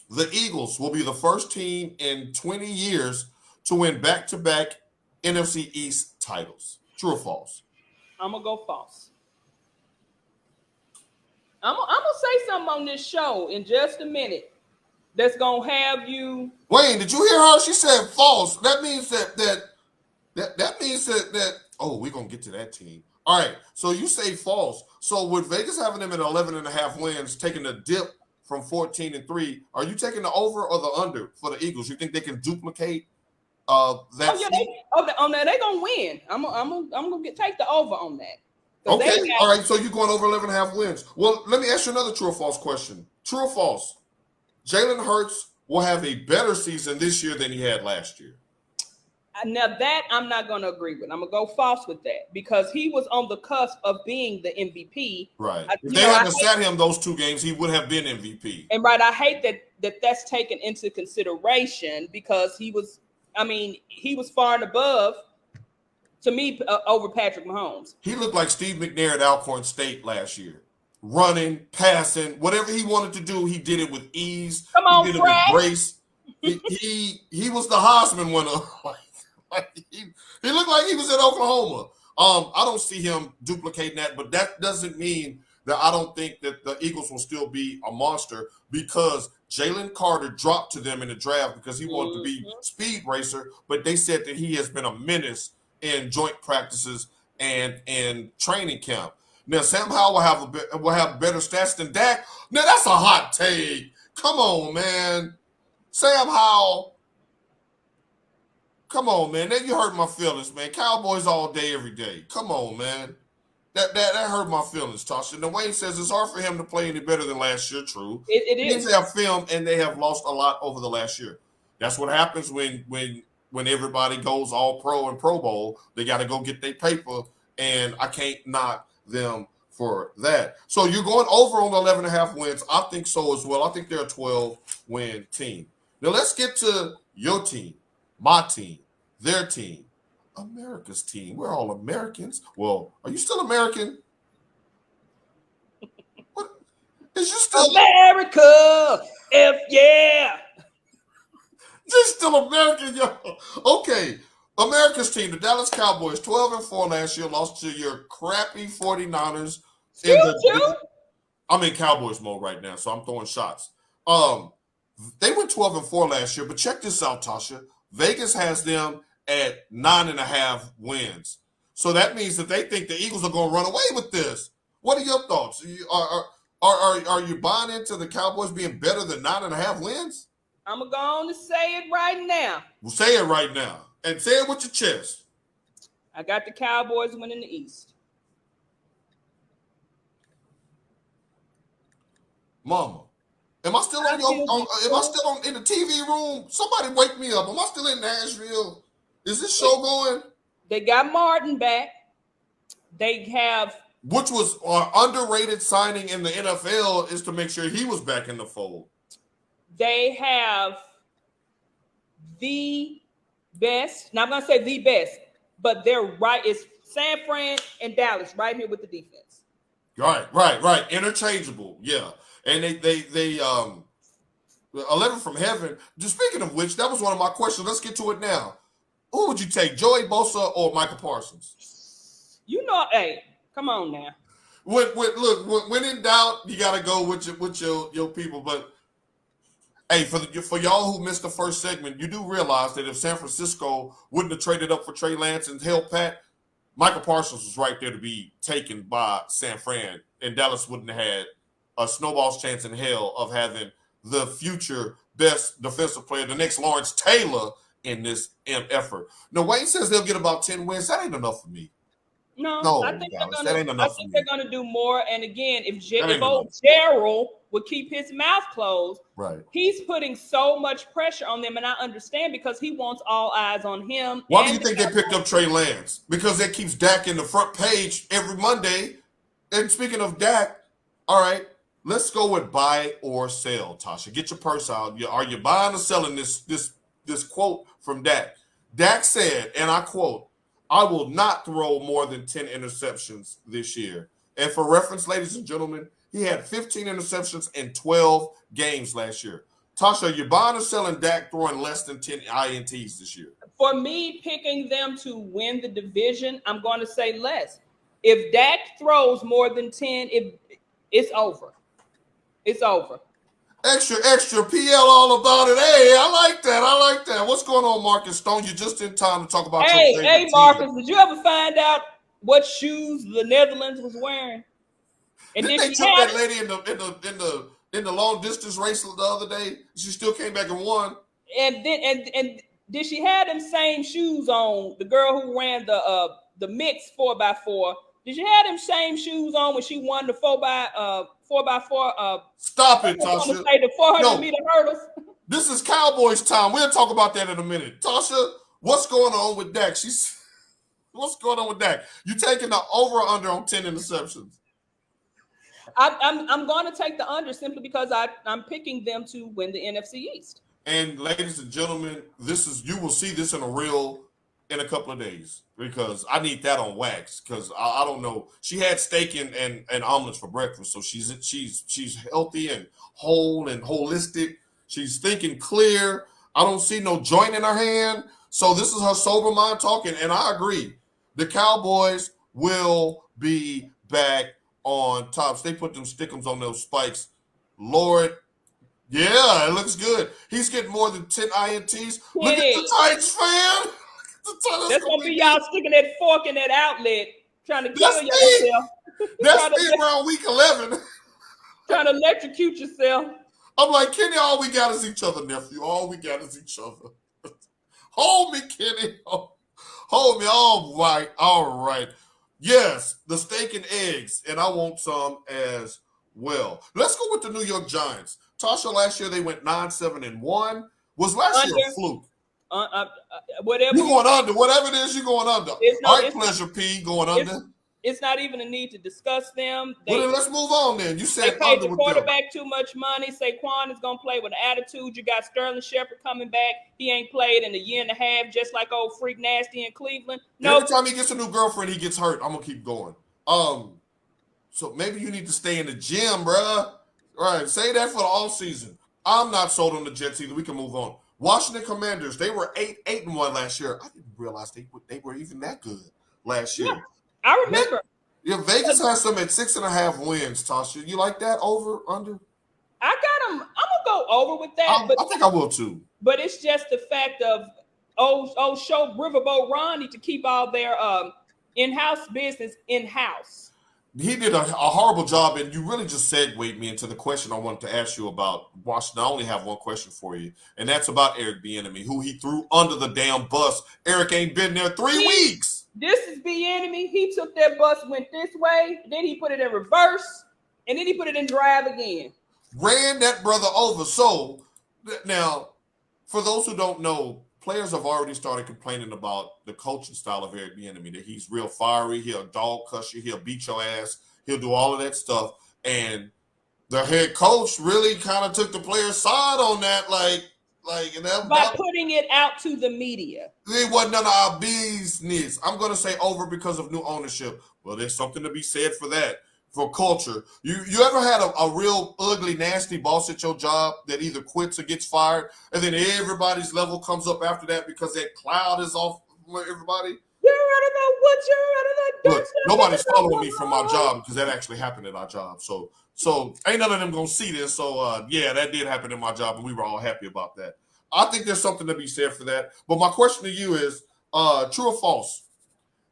The Eagles will be the first team in 20 years to win back-to-back NFC East titles. True or false? I'm going to go false. I'm gonna say something on this show in just a minute that's going to have you. Wayne, did you hear her? She said false. That means that means that we're going to get to that team. All right, so you say false. So with Vegas having them at 11.5 wins, taking a dip from 14-3, are you taking the over or the under for the Eagles? You think they can duplicate that? They're gonna win. I'm gonna take the over on that. Okay, all right. So you're going over 11.5 wins. Well, let me ask you another true or false question. True or false? Jalen Hurts will have a better season this year than he had last year. Now that I'm not going to agree with. I'm going to go false with that because he was on the cusp of being the MVP. Right. If they hadn't sat him those 2 games, he would have been MVP. And I hate that's taken into consideration because he was far and above to me over Patrick Mahomes. He looked like Steve McNair at Alcorn State last year. Running, passing, whatever he wanted to do, he did it with ease. Come on, he did Trey. it with grace. He was the Heisman winner. He looked like he was at Oklahoma. I don't see him duplicating that, but that doesn't mean that I don't think that the Eagles will still be a monster because Jalen Carter dropped to them in the draft because he wanted to be speed racer, but they said that he has been a menace in joint practices and in training camp. Now, Sam Howell will have better stats than Dak. Now, that's a hot take. Come on, man. Sam Howell. Come on, man. Now you hurt my feelings, man. Cowboys all day, every day. Come on, man. That hurt my feelings, Tasha. And Wayne says it's hard for him to play any better than last year. True. It is. They have film, and they have lost a lot over the last year. That's what happens when everybody goes all pro and Pro Bowl. They got to go get their paper, and I can't knock them for that. So you're going over on 11.5 wins. I think so as well. I think they're a 12-win team. Now let's get to your team, my team, their team, America's team. We're all Americans. Well, are you still American? What? Is you still America? Yeah. You're still American, yo. Okay. America's team, the Dallas Cowboys, 12-4 last year, lost to your crappy 49ers. I'm in Cowboys mode right now, so I'm throwing shots. They went 12-4 last year, but check this out, Tasha. Vegas has them at 9.5 wins. So that means that they think the Eagles are going to run away with this. What are your thoughts? Are you buying into the Cowboys being better than 9.5 wins? I'm going to go on to say it right now. Well, say it right now. And say it with your chest. I got the Cowboys winning the East. Mama, am I still in the TV room? Somebody wake me up. Am I still in Nashville? Is this show going? They got Martin back. They have, which was an underrated signing in the NFL, is to make sure he was back in the fold. They have the best. Now I'm going to say the best, but they're right. It's San Fran and Dallas right here with the defense. Right. Interchangeable. Yeah. And they 11 from heaven. Just speaking of which, that was one of my questions. Let's get to it now. Who would you take, Joey Bosa or Michael Parsons? You know, hey, come on now. When in doubt, you got to go with your people. But hey, for y'all who missed the first segment, you do realize that if San Francisco wouldn't have traded up for Trey Lance and held pat, Michael Parsons was right there to be taken by San Fran, and Dallas wouldn't have had a snowball's chance in hell of having the future best defensive player, the next Lawrence Taylor, in this effort. Now, Wayne says they'll get about 10 wins. That ain't enough for me. No, I think they're gonna do more. And again, if old Gerald would keep his mouth closed, right? He's putting so much pressure on them, and I understand because he wants all eyes on him. Why do you think they picked up Trey Lance? Because that keeps Dak in the front page every Monday. And speaking of Dak, all right, let's go with buy or sell. Tasha, get your purse out. Are you buying or selling this quote from Dak? Dak said, and I quote, "I will not throw more than 10 interceptions this year." And for reference, ladies and gentlemen, he had 15 interceptions in 12 games last year. Tasha, are you buying or selling Dak throwing less than 10 INTs this year? For me, picking them to win the division, I'm going to say less. If Dak throws more than 10, it's over. It's over. Extra PL all about it. Hey, I like that. What's going on, Marcus Stone? You're just in time to talk about your favorite team. Marcus, did you ever find out what shoes the Netherlands was wearing? And Didn't they took that lady in the long distance race the other day? She still came back and won. And did she have them same shoes on? The girl who ran the mixed 4x4. Did she have them same shoes on when she won the 4x4? Stop it, Tasha. The 400-meter hurdles. This is Cowboys time. We'll talk about that in a minute. Tasha, what's going on with Dak? What's going on with Dak? You taking the over or under on 10 interceptions? I'm going to take the under simply because I'm picking them to win the NFC East. And ladies and gentlemen, you will see this in a reel in a couple of days because I need that on wax because I don't know. She had steak and omelets for breakfast, so she's healthy and whole and holistic. She's thinking clear. I don't see no joint in her hand. So this is her sober mind talking, and I agree. The Cowboys will be back on top. They put them stickums on those spikes. Lord, yeah, it looks good. He's getting more than 10 INTs. Look at the Titans fan. That's gonna be y'all sticking that fork in that outlet, trying to kill yourself. That's me around week 11. Trying to electrocute yourself. I'm like, Kenny, all we got is each other, nephew. All we got is each other. Hold me, Kenny. Hold me. All right. Yes, the steak and eggs, and I want some as well. Let's go with the New York Giants. Tasha, last year they went 9-7-1. Was last year a fluke? Whatever. You going under. Whatever it is, you're going under. Pleasure P going under. It's not even a need to discuss them. Well, then let's move on then. You They said paid under the with them. quarterback too much money. Saquon is going to play with an attitude. You got Sterling Shepard coming back. He ain't played in a year and a half, just like old Freak Nasty in Cleveland. No. Every time he gets a new girlfriend, he gets hurt. I'm going to keep going. So maybe you need to stay in the gym, bruh. Right, say that for the off season. I'm not sold on the Jets either. We can move on. Washington Commanders, they were 8-1 last year. I didn't realize they were even that good last year. Yeah, I remember. Vegas has them at 6.5 wins, Tasha. You like that over, under? I got them. I'm going to go over with that. I think I will too. But it's just the fact of show Riverboat Ron need to keep all their in-house business in-house. He did a horrible job, and you really just segued me into the question I wanted to ask you about Washington. I only have one question for you, and that's about Eric Bieniemy, who he threw under the damn bus. Eric ain't been there 3 weeks. This is Bieniemy. He took that bus, went this way, then he put it in reverse, and then he put it in drive again. Ran that brother over. So now, for those who don't know, players have already started complaining about the coaching style of Eric Bieniemy, that he's real fiery, he'll dog cuss you, he'll beat your ass, he'll do all of that stuff. And the head coach really kind of took the player's side on that, by putting it out to the media. It wasn't none of our business. I'm going to say over because of new ownership. Well, there's something to be said for that. For culture. You ever had a real ugly, nasty boss at your job that either quits or gets fired, and then everybody's level comes up after that because that cloud is off everybody? You're out of the woods, you're out of the Look, nobody's following me from my job because that actually happened at our job. So ain't none of them going to see this. So, yeah, that did happen in my job, and we were all happy about that. I think there's something to be said for that. But my question to you is, true or false?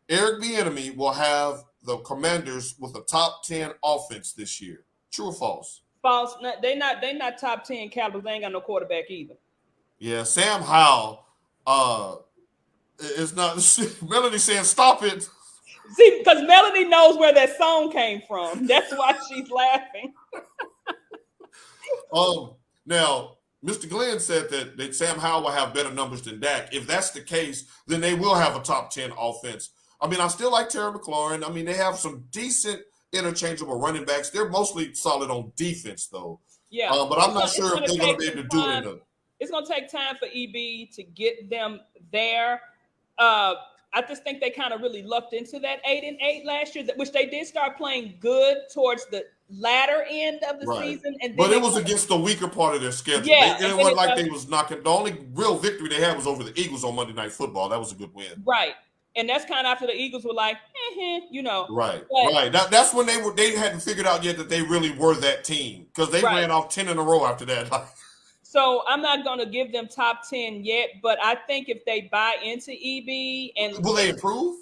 Eric Bieniemy will have the Commanders with a top 10 offense this year. True or false? False. They not top 10 caliber. They ain't got no quarterback either. Yeah, Sam Howell is not. Melanie saying stop it. See, because Melanie knows where that song came from. That's why she's laughing. Now, Mr. Glenn said that Sam Howell will have better numbers than Dak. If that's the case, then they will have a top 10 offense. I mean, I still like Terry McLaurin. I mean, they have some decent interchangeable running backs. They're mostly solid on defense, though. Yeah. But I'm not sure if they're going to be able to do it. It's going to take time for EB to get them there. I just think they kind of really lucked into that 8-8 last year, which they did start playing good towards the latter end of the season. But it was against the weaker part of their schedule. Yeah, it wasn't like they was knocking. The only real victory they had was over the Eagles on Monday Night Football. That was a good win. Right. And that's kind of after the Eagles were like, Right, right. That's when they hadn't figured out yet that they really were that team because they ran off 10 in a row after that. So I'm not going to give them top 10 yet, but I think if they buy into EB and will they improve?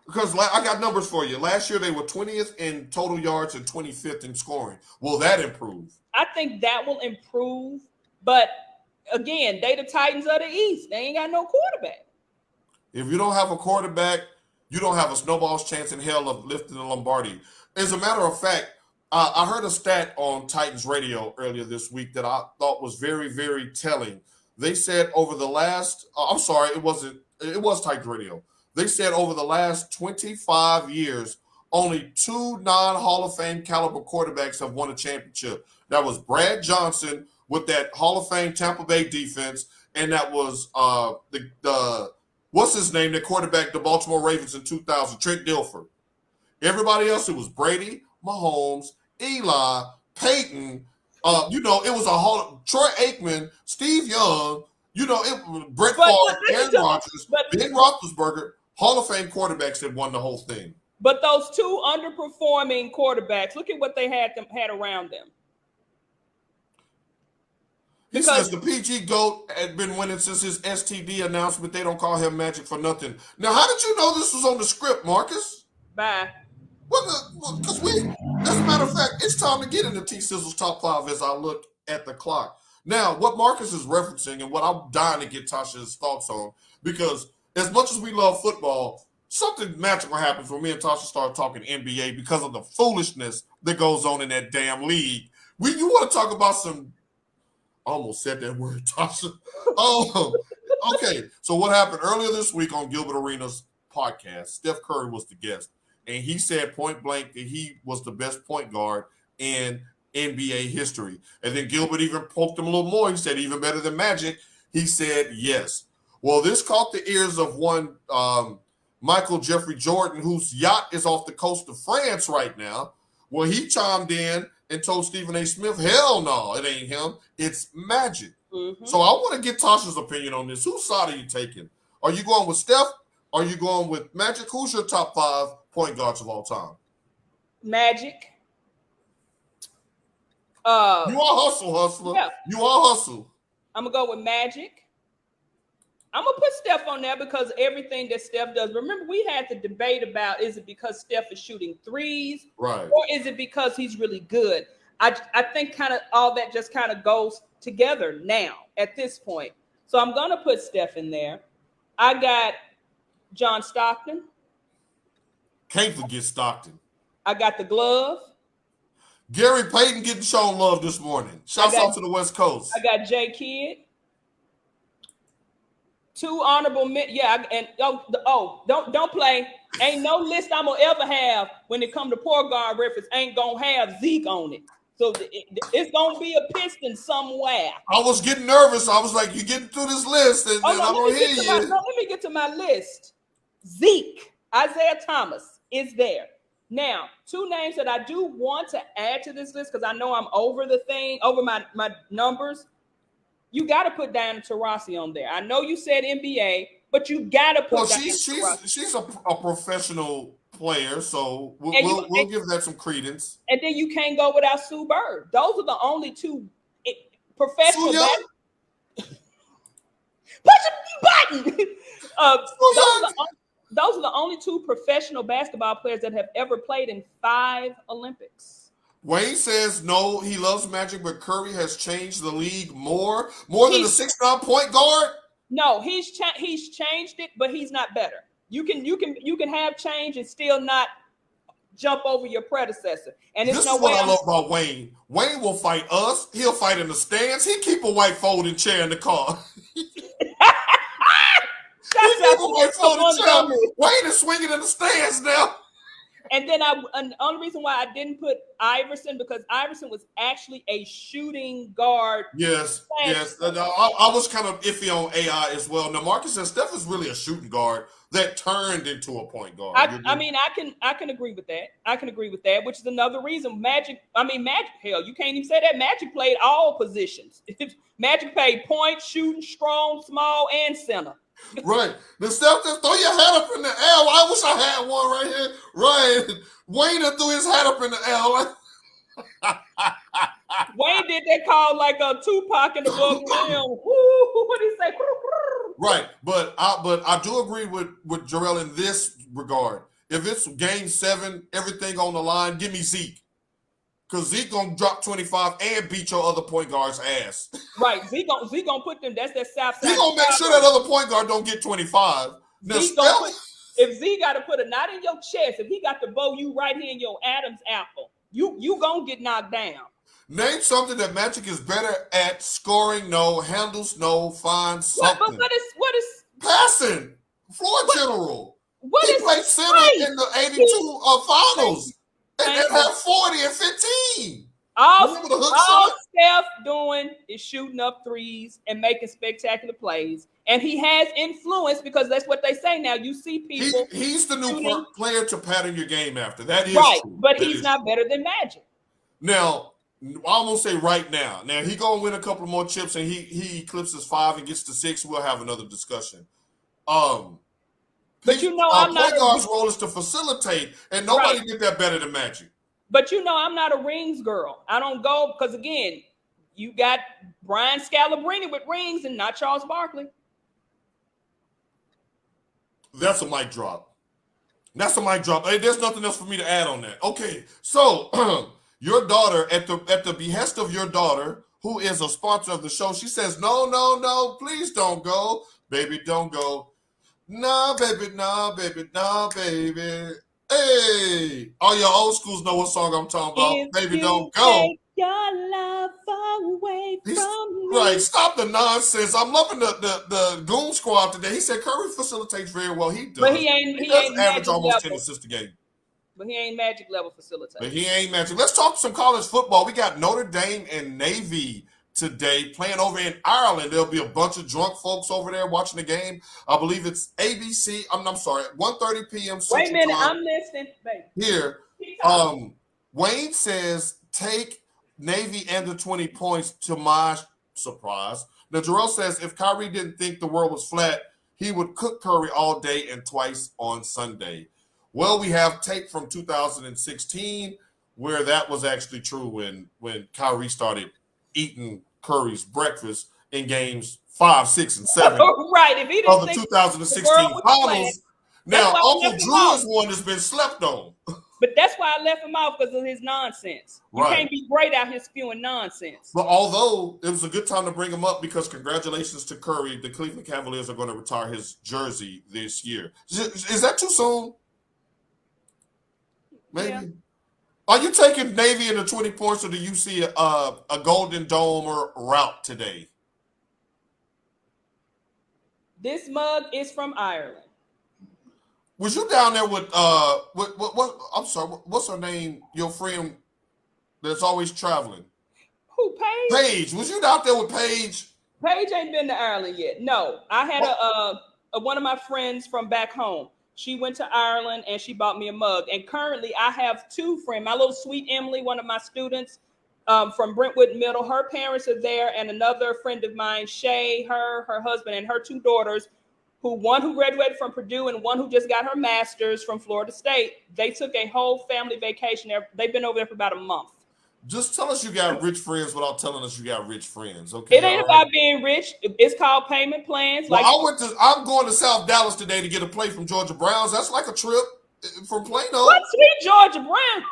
Because I got numbers for you. Last year they were 20th in total yards and 25th in scoring. Will that improve? I think that will improve, but again, they the Titans of the East. They ain't got no quarterback. If you don't have a quarterback, you don't have a snowball's chance in hell of lifting the Lombardi. As a matter of fact, I heard a stat on Titans radio earlier this week that I thought was very, very telling. They said over the last, it was Titans radio. They said over the last 25 years, only 2 non-Hall of Fame caliber quarterbacks have won a championship. That was Brad Johnson with that Hall of Fame Tampa Bay defense, and that was what's his name, that quarterback the Baltimore Ravens in 2000, Trent Dilfer. Everybody else, it was Brady, Mahomes, Eli, Peyton. It was Troy Aikman, Steve Young, Brett Favre, Aaron Rodgers, Ben Roethlisberger, Hall of Fame quarterbacks that won the whole thing. But those 2 underperforming quarterbacks, look at what they had around them. He says the PG GOAT had been winning since his STD announcement. They don't call him Magic for nothing. Now, how did you know this was on the script, Marcus? Bye. Because as a matter of fact, it's time to get into T-Sizzle's top 5 as I look at the clock. Now, what Marcus is referencing and what I'm dying to get Tasha's thoughts on, because as much as we love football, something magical happens when me and Tasha start talking NBA because of the foolishness that goes on in that damn league. You want to talk about some... I almost said that word, Tasha. Okay. So what happened earlier this week on Gilbert Arenas' podcast? Steph Curry was the guest. and he said point blank that he was the best point guard in NBA history. And then Gilbert even poked him a little more. He said even better than Magic. He said yes. Well, this caught the ears of one Michael Jeffrey Jordan, whose yacht is off the coast of France right now. Well, he chimed in and told Stephen A. Smith, hell no, it ain't him. It's Magic. Mm-hmm. So I want to get Tasha's opinion on this. Whose side are you taking? Are you going with Steph? Are you going with Magic? Who's your top 5 point guards of all time? Magic. You are hustler. Yeah. You are hustle. I'm going to go with Magic. I'm going to put Steph on there because everything that Steph does. Remember, we had the debate about, is it because Steph is shooting threes? Right. Or is it because he's really good? I think kind of all that just kind of goes together now at this point. So I'm going to put Steph in there. I got John Stockton. Can't forget Stockton. I got the glove. Gary Payton getting shown love this morning. Shouts out to the West Coast. I got Jay Kidd. 2 honorable men. Yeah, and don't play. Ain't no list I'm gonna ever have when it come to point guard reference. Ain't gonna have Zeke on it. So it's gonna be a Piston somewhere. I was getting nervous. I was like, "You getting through this list?" And I don't hear you. Let me get to my list. Zeke, Isaiah Thomas is there. Now, 2 names that I do want to add to this list because I know I'm over my numbers. You got to put Diana Taurasi on there. I know you said NBA, but you got to put. Well, she's a professional player, so we'll give that some credence. And then you can't go without Sue Bird. Those are the only 2 professional. Push a button. Those are the only 2 professional basketball players that have ever played in 5 Olympics. Wayne says no, he loves Magic, but Curry has changed the league more than the 6'9" point guard. No, he's changed it, but he's not better. You can have change and still not jump over your predecessor. And this is what I love about Wayne. Wayne will fight us. He'll fight in the stands. He keep a white folding chair in the car. Wayne is swinging in the stands now. And then the only reason why I didn't put Iverson because Iverson was actually a shooting guard. Yes. I was kind of iffy on AI as well. Now, Marcus says Steph is really a shooting guard that turned into a point guard. I can agree with that. I can agree with that, which is another reason Magic, hell, you can't even say that. Magic played all positions. Magic played point, shooting, strong, small, and center. Right. The Steph just throw your hat up in the air. I wish I had one right here. Right. Wayne threw his hat up in the air. Wayne did that call like a Tupac in the book. What did he say? Right. But I do agree with Jarrell in this regard. If it's game 7, everything on the line, give me Zeke. Because Zeke gonna drop 25 and beat your other point guard's ass. Right. Zeke gonna put them. That's that south side. He gonna make sure that other point guard don't get 25. If Zeke got to put a knot in your chest, if he got to bow you right here in your Adam's apple, you gonna get knocked down. Name something that Magic is better at: scoring, no; handles, no; finds something. What is passing? Floor general. He played center in the 82 finals. And had 40 and 15. All Steph doing is shooting up threes and making spectacular plays. And he has influence because that's what they say now. You see people. He's the new player to pattern your game after. That is right, true. But he's not better than Magic. Now, I'm going to say right now. Now, he going to win a couple more chips and he eclipses 5 and gets to 6. We'll have another discussion. But I'm not. Point guard's role is to facilitate, and nobody did that better than Magic. But I'm not a rings girl. I don't go because again, you got Brian Scalabrine with rings and not Charles Barkley. That's a mic drop. Hey, there's nothing else for me to add on that. Okay, so your daughter, at the behest of your daughter, who is a sponsor of the show, she says, no, please don't go, baby, don't go. Nah, baby. Hey, all your old schools know what song I'm talking about. Baby, don't go. Your love away from me. Right, stop the nonsense. I'm loving the Goon Squad today. He said Curry facilitates very well. He does. But he ain't average almost 10 assists a game. But he ain't Magic level But facilitator. he ain't magic. Let's talk some college football. We got Notre Dame and Navy today playing over in Ireland. There'll be a bunch of drunk folks over there watching the game. I believe it's ABC. I'm sorry, 1:30 p.m. Wait a Central minute, Time I'm listening, baby. here. Wayne says take Navy and the 20 points to my surprise. Now, Jarrell says if Kyrie didn't think the world was flat, he would cook curry all day and twice on Sunday. Well, we have tape from 2016 where that was actually true when Kyrie started eating Curry's breakfast in games 5, 6, and 7 Right. If he didn't of the think 2016 the world was flat, finals. Now, why we Uncle left him Drew off. is one that's been slept on. But that's why I left him off, because of his nonsense. You Right. can't be great out here spewing nonsense. But although it was a good time to bring him up because congratulations to Curry, the Cleveland Cavaliers are going to retire his jersey this year. Is that too soon? Maybe. Yeah. Are you taking Navy in the 20 points, or do you see a Golden Dome or route today? This mug is from Ireland. Was you down there with what I'm sorry, what's her name? Your friend that's always traveling. Who, Paige? Paige. Was you out there with Paige? Paige ain't been to Ireland yet. No, I had one of my friends from back home. She went to Ireland and she bought me a mug. And currently I have two friends. My little sweet Emily, one of my students from Brentwood Middle, her parents are there, and another friend of mine, Shay, her husband, and her two daughters, one who graduated from Purdue and one who just got her master's from Florida State. They took a whole family vacation there. They've been over there for about a month. Just tell us you got rich friends without telling us you got rich friends, okay? It ain't about being rich. It's called payment plans. Well, I'm going to South Dallas today to get a play from Georgia Browns. That's like a trip from Plano. What, sweet Georgia Brown?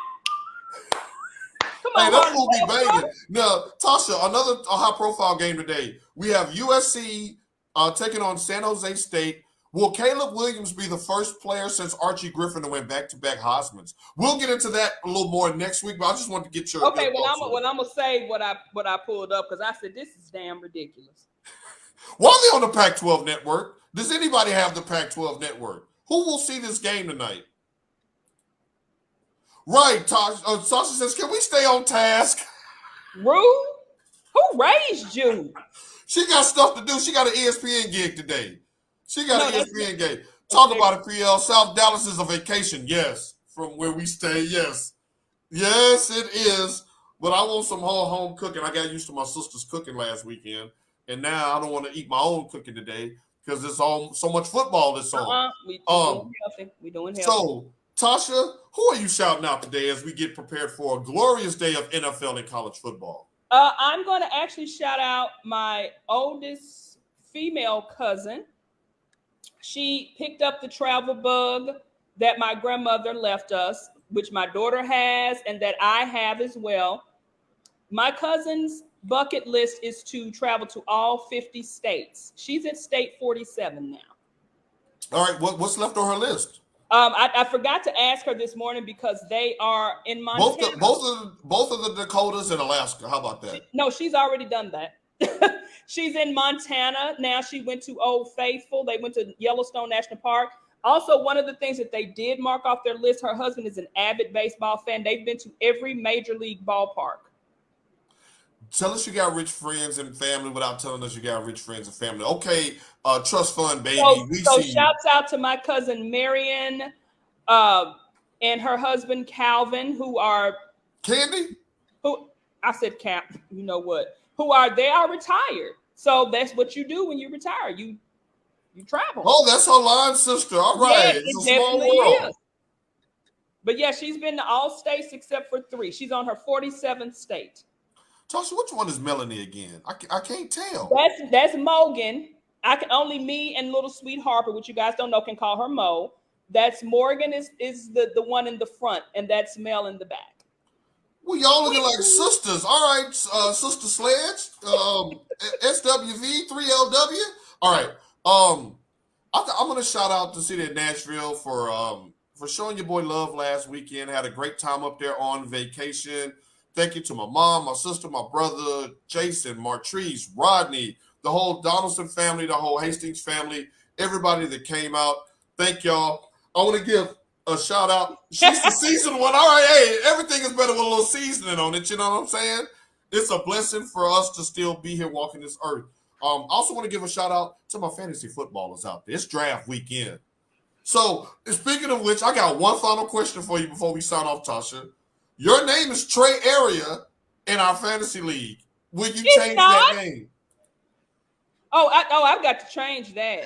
Come on, hey, that's gonna be banging. Now, Tasha, another high-profile game today. We have USC taking on San Jose State. Will Caleb Williams be the first player since Archie Griffin to win back-to-back Heismans? We'll get into that a little more next week, but I just wanted to get your okay. Well, I'm gonna say what I pulled up, because I said this is damn ridiculous. Why are they on the Pac-12 network? Does anybody have the Pac-12 network? Who will see this game tonight? Right, Tasha says, can we stay on task? Rude? Who raised you? She got stuff to do. She got an ESPN gig today. She got an ESPN gig. Talk about it, PL. South Dallas is a vacation. Yes. From where we stay, yes. Yes, it is. But I want some whole home cooking. I got used to my sister's cooking last weekend. And now I don't want to eat my own cooking today because there's so much football this on. We doing healthy. We doing healthy. So, Tasha, who are you shouting out today as we get prepared for a glorious day of NFL and college football? I'm going to actually shout out my oldest female cousin. She picked up the travel bug that my grandmother left us, which my daughter has and that I have as well. My cousin's bucket list is to travel to all 50 states. She's at state 47 now. All right, what's left on her list? I forgot to ask her this morning because they are in Montana. Both of the Dakotas and Alaska. How about that? No, she's already done that. She's in Montana. Now she went to Old Faithful. They went to Yellowstone National Park. Also, one of the things that they did mark off their list, her husband is an avid baseball fan. They've been to every major league ballpark. Tell us you got rich friends and family without telling us you got rich friends and family. Okay, trust fund, baby. So shouts out to my cousin Marion and her husband Calvin, who are Candy? Who I said Cap, you know what? They are retired. So that's what you do when you retire. You travel. Oh, that's her line sister. All right. Yes, it's a small world. Is. But yeah, she's been to all states except for 3. She's on her 47th state. Tasha, which one is Melanie again? I can't tell. That's Morgan. Only me and little sweet Harper, which you guys don't know, can call her Mo. That's Morgan is the one in the front, and that's Mel in the back. Well, y'all looking like sisters. All right, Sister Sledge, SWV, 3LW. All right. I'm gonna shout out the city of Nashville for showing your boy love last weekend. Had a great time up there on vacation. Thank you to my mom, my sister, my brother, Jason, Martrice, Rodney, the whole Donaldson family, the whole Hastings family, everybody that came out. Thank y'all. I want to give a shout out. She's the seasoned one. All right, hey, everything is better with a little seasoning on it. You know what I'm saying? It's a blessing for us to still be here walking this earth. I also want to give a shout out to my fantasy footballers out there. It's draft weekend. So, speaking of which, I got one final question for you before we sign off, Tasha. Your name is Trey Area in our fantasy league. Will you change that name? I've got to change that.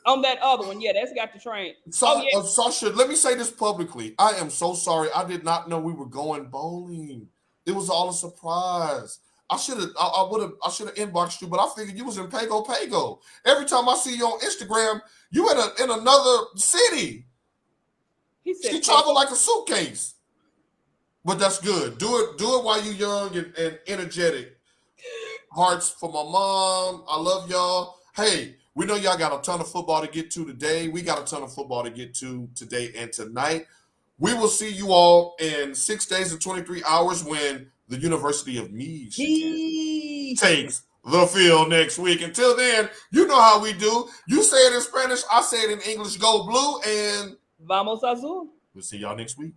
On that other one, yeah, that's got to change. Sasha, let me say this publicly. I am so sorry. I did not know we were going bowling. It was all a surprise. I should have inboxed you, but I figured you was in Pago. Every time I see you on Instagram, you in another city. He said she traveled like a suitcase. But that's good. Do it while you're young and energetic. Hearts for my mom. I love y'all. Hey, we know y'all got a ton of football to get to today. We got a ton of football to get to today and tonight. We will see you all in 6 days and 23 hours when the University of Michigan takes the field next week. Until then, you know how we do. You say it in Spanish, I say it in English. Go blue and Vamos Azul. We'll see y'all next week.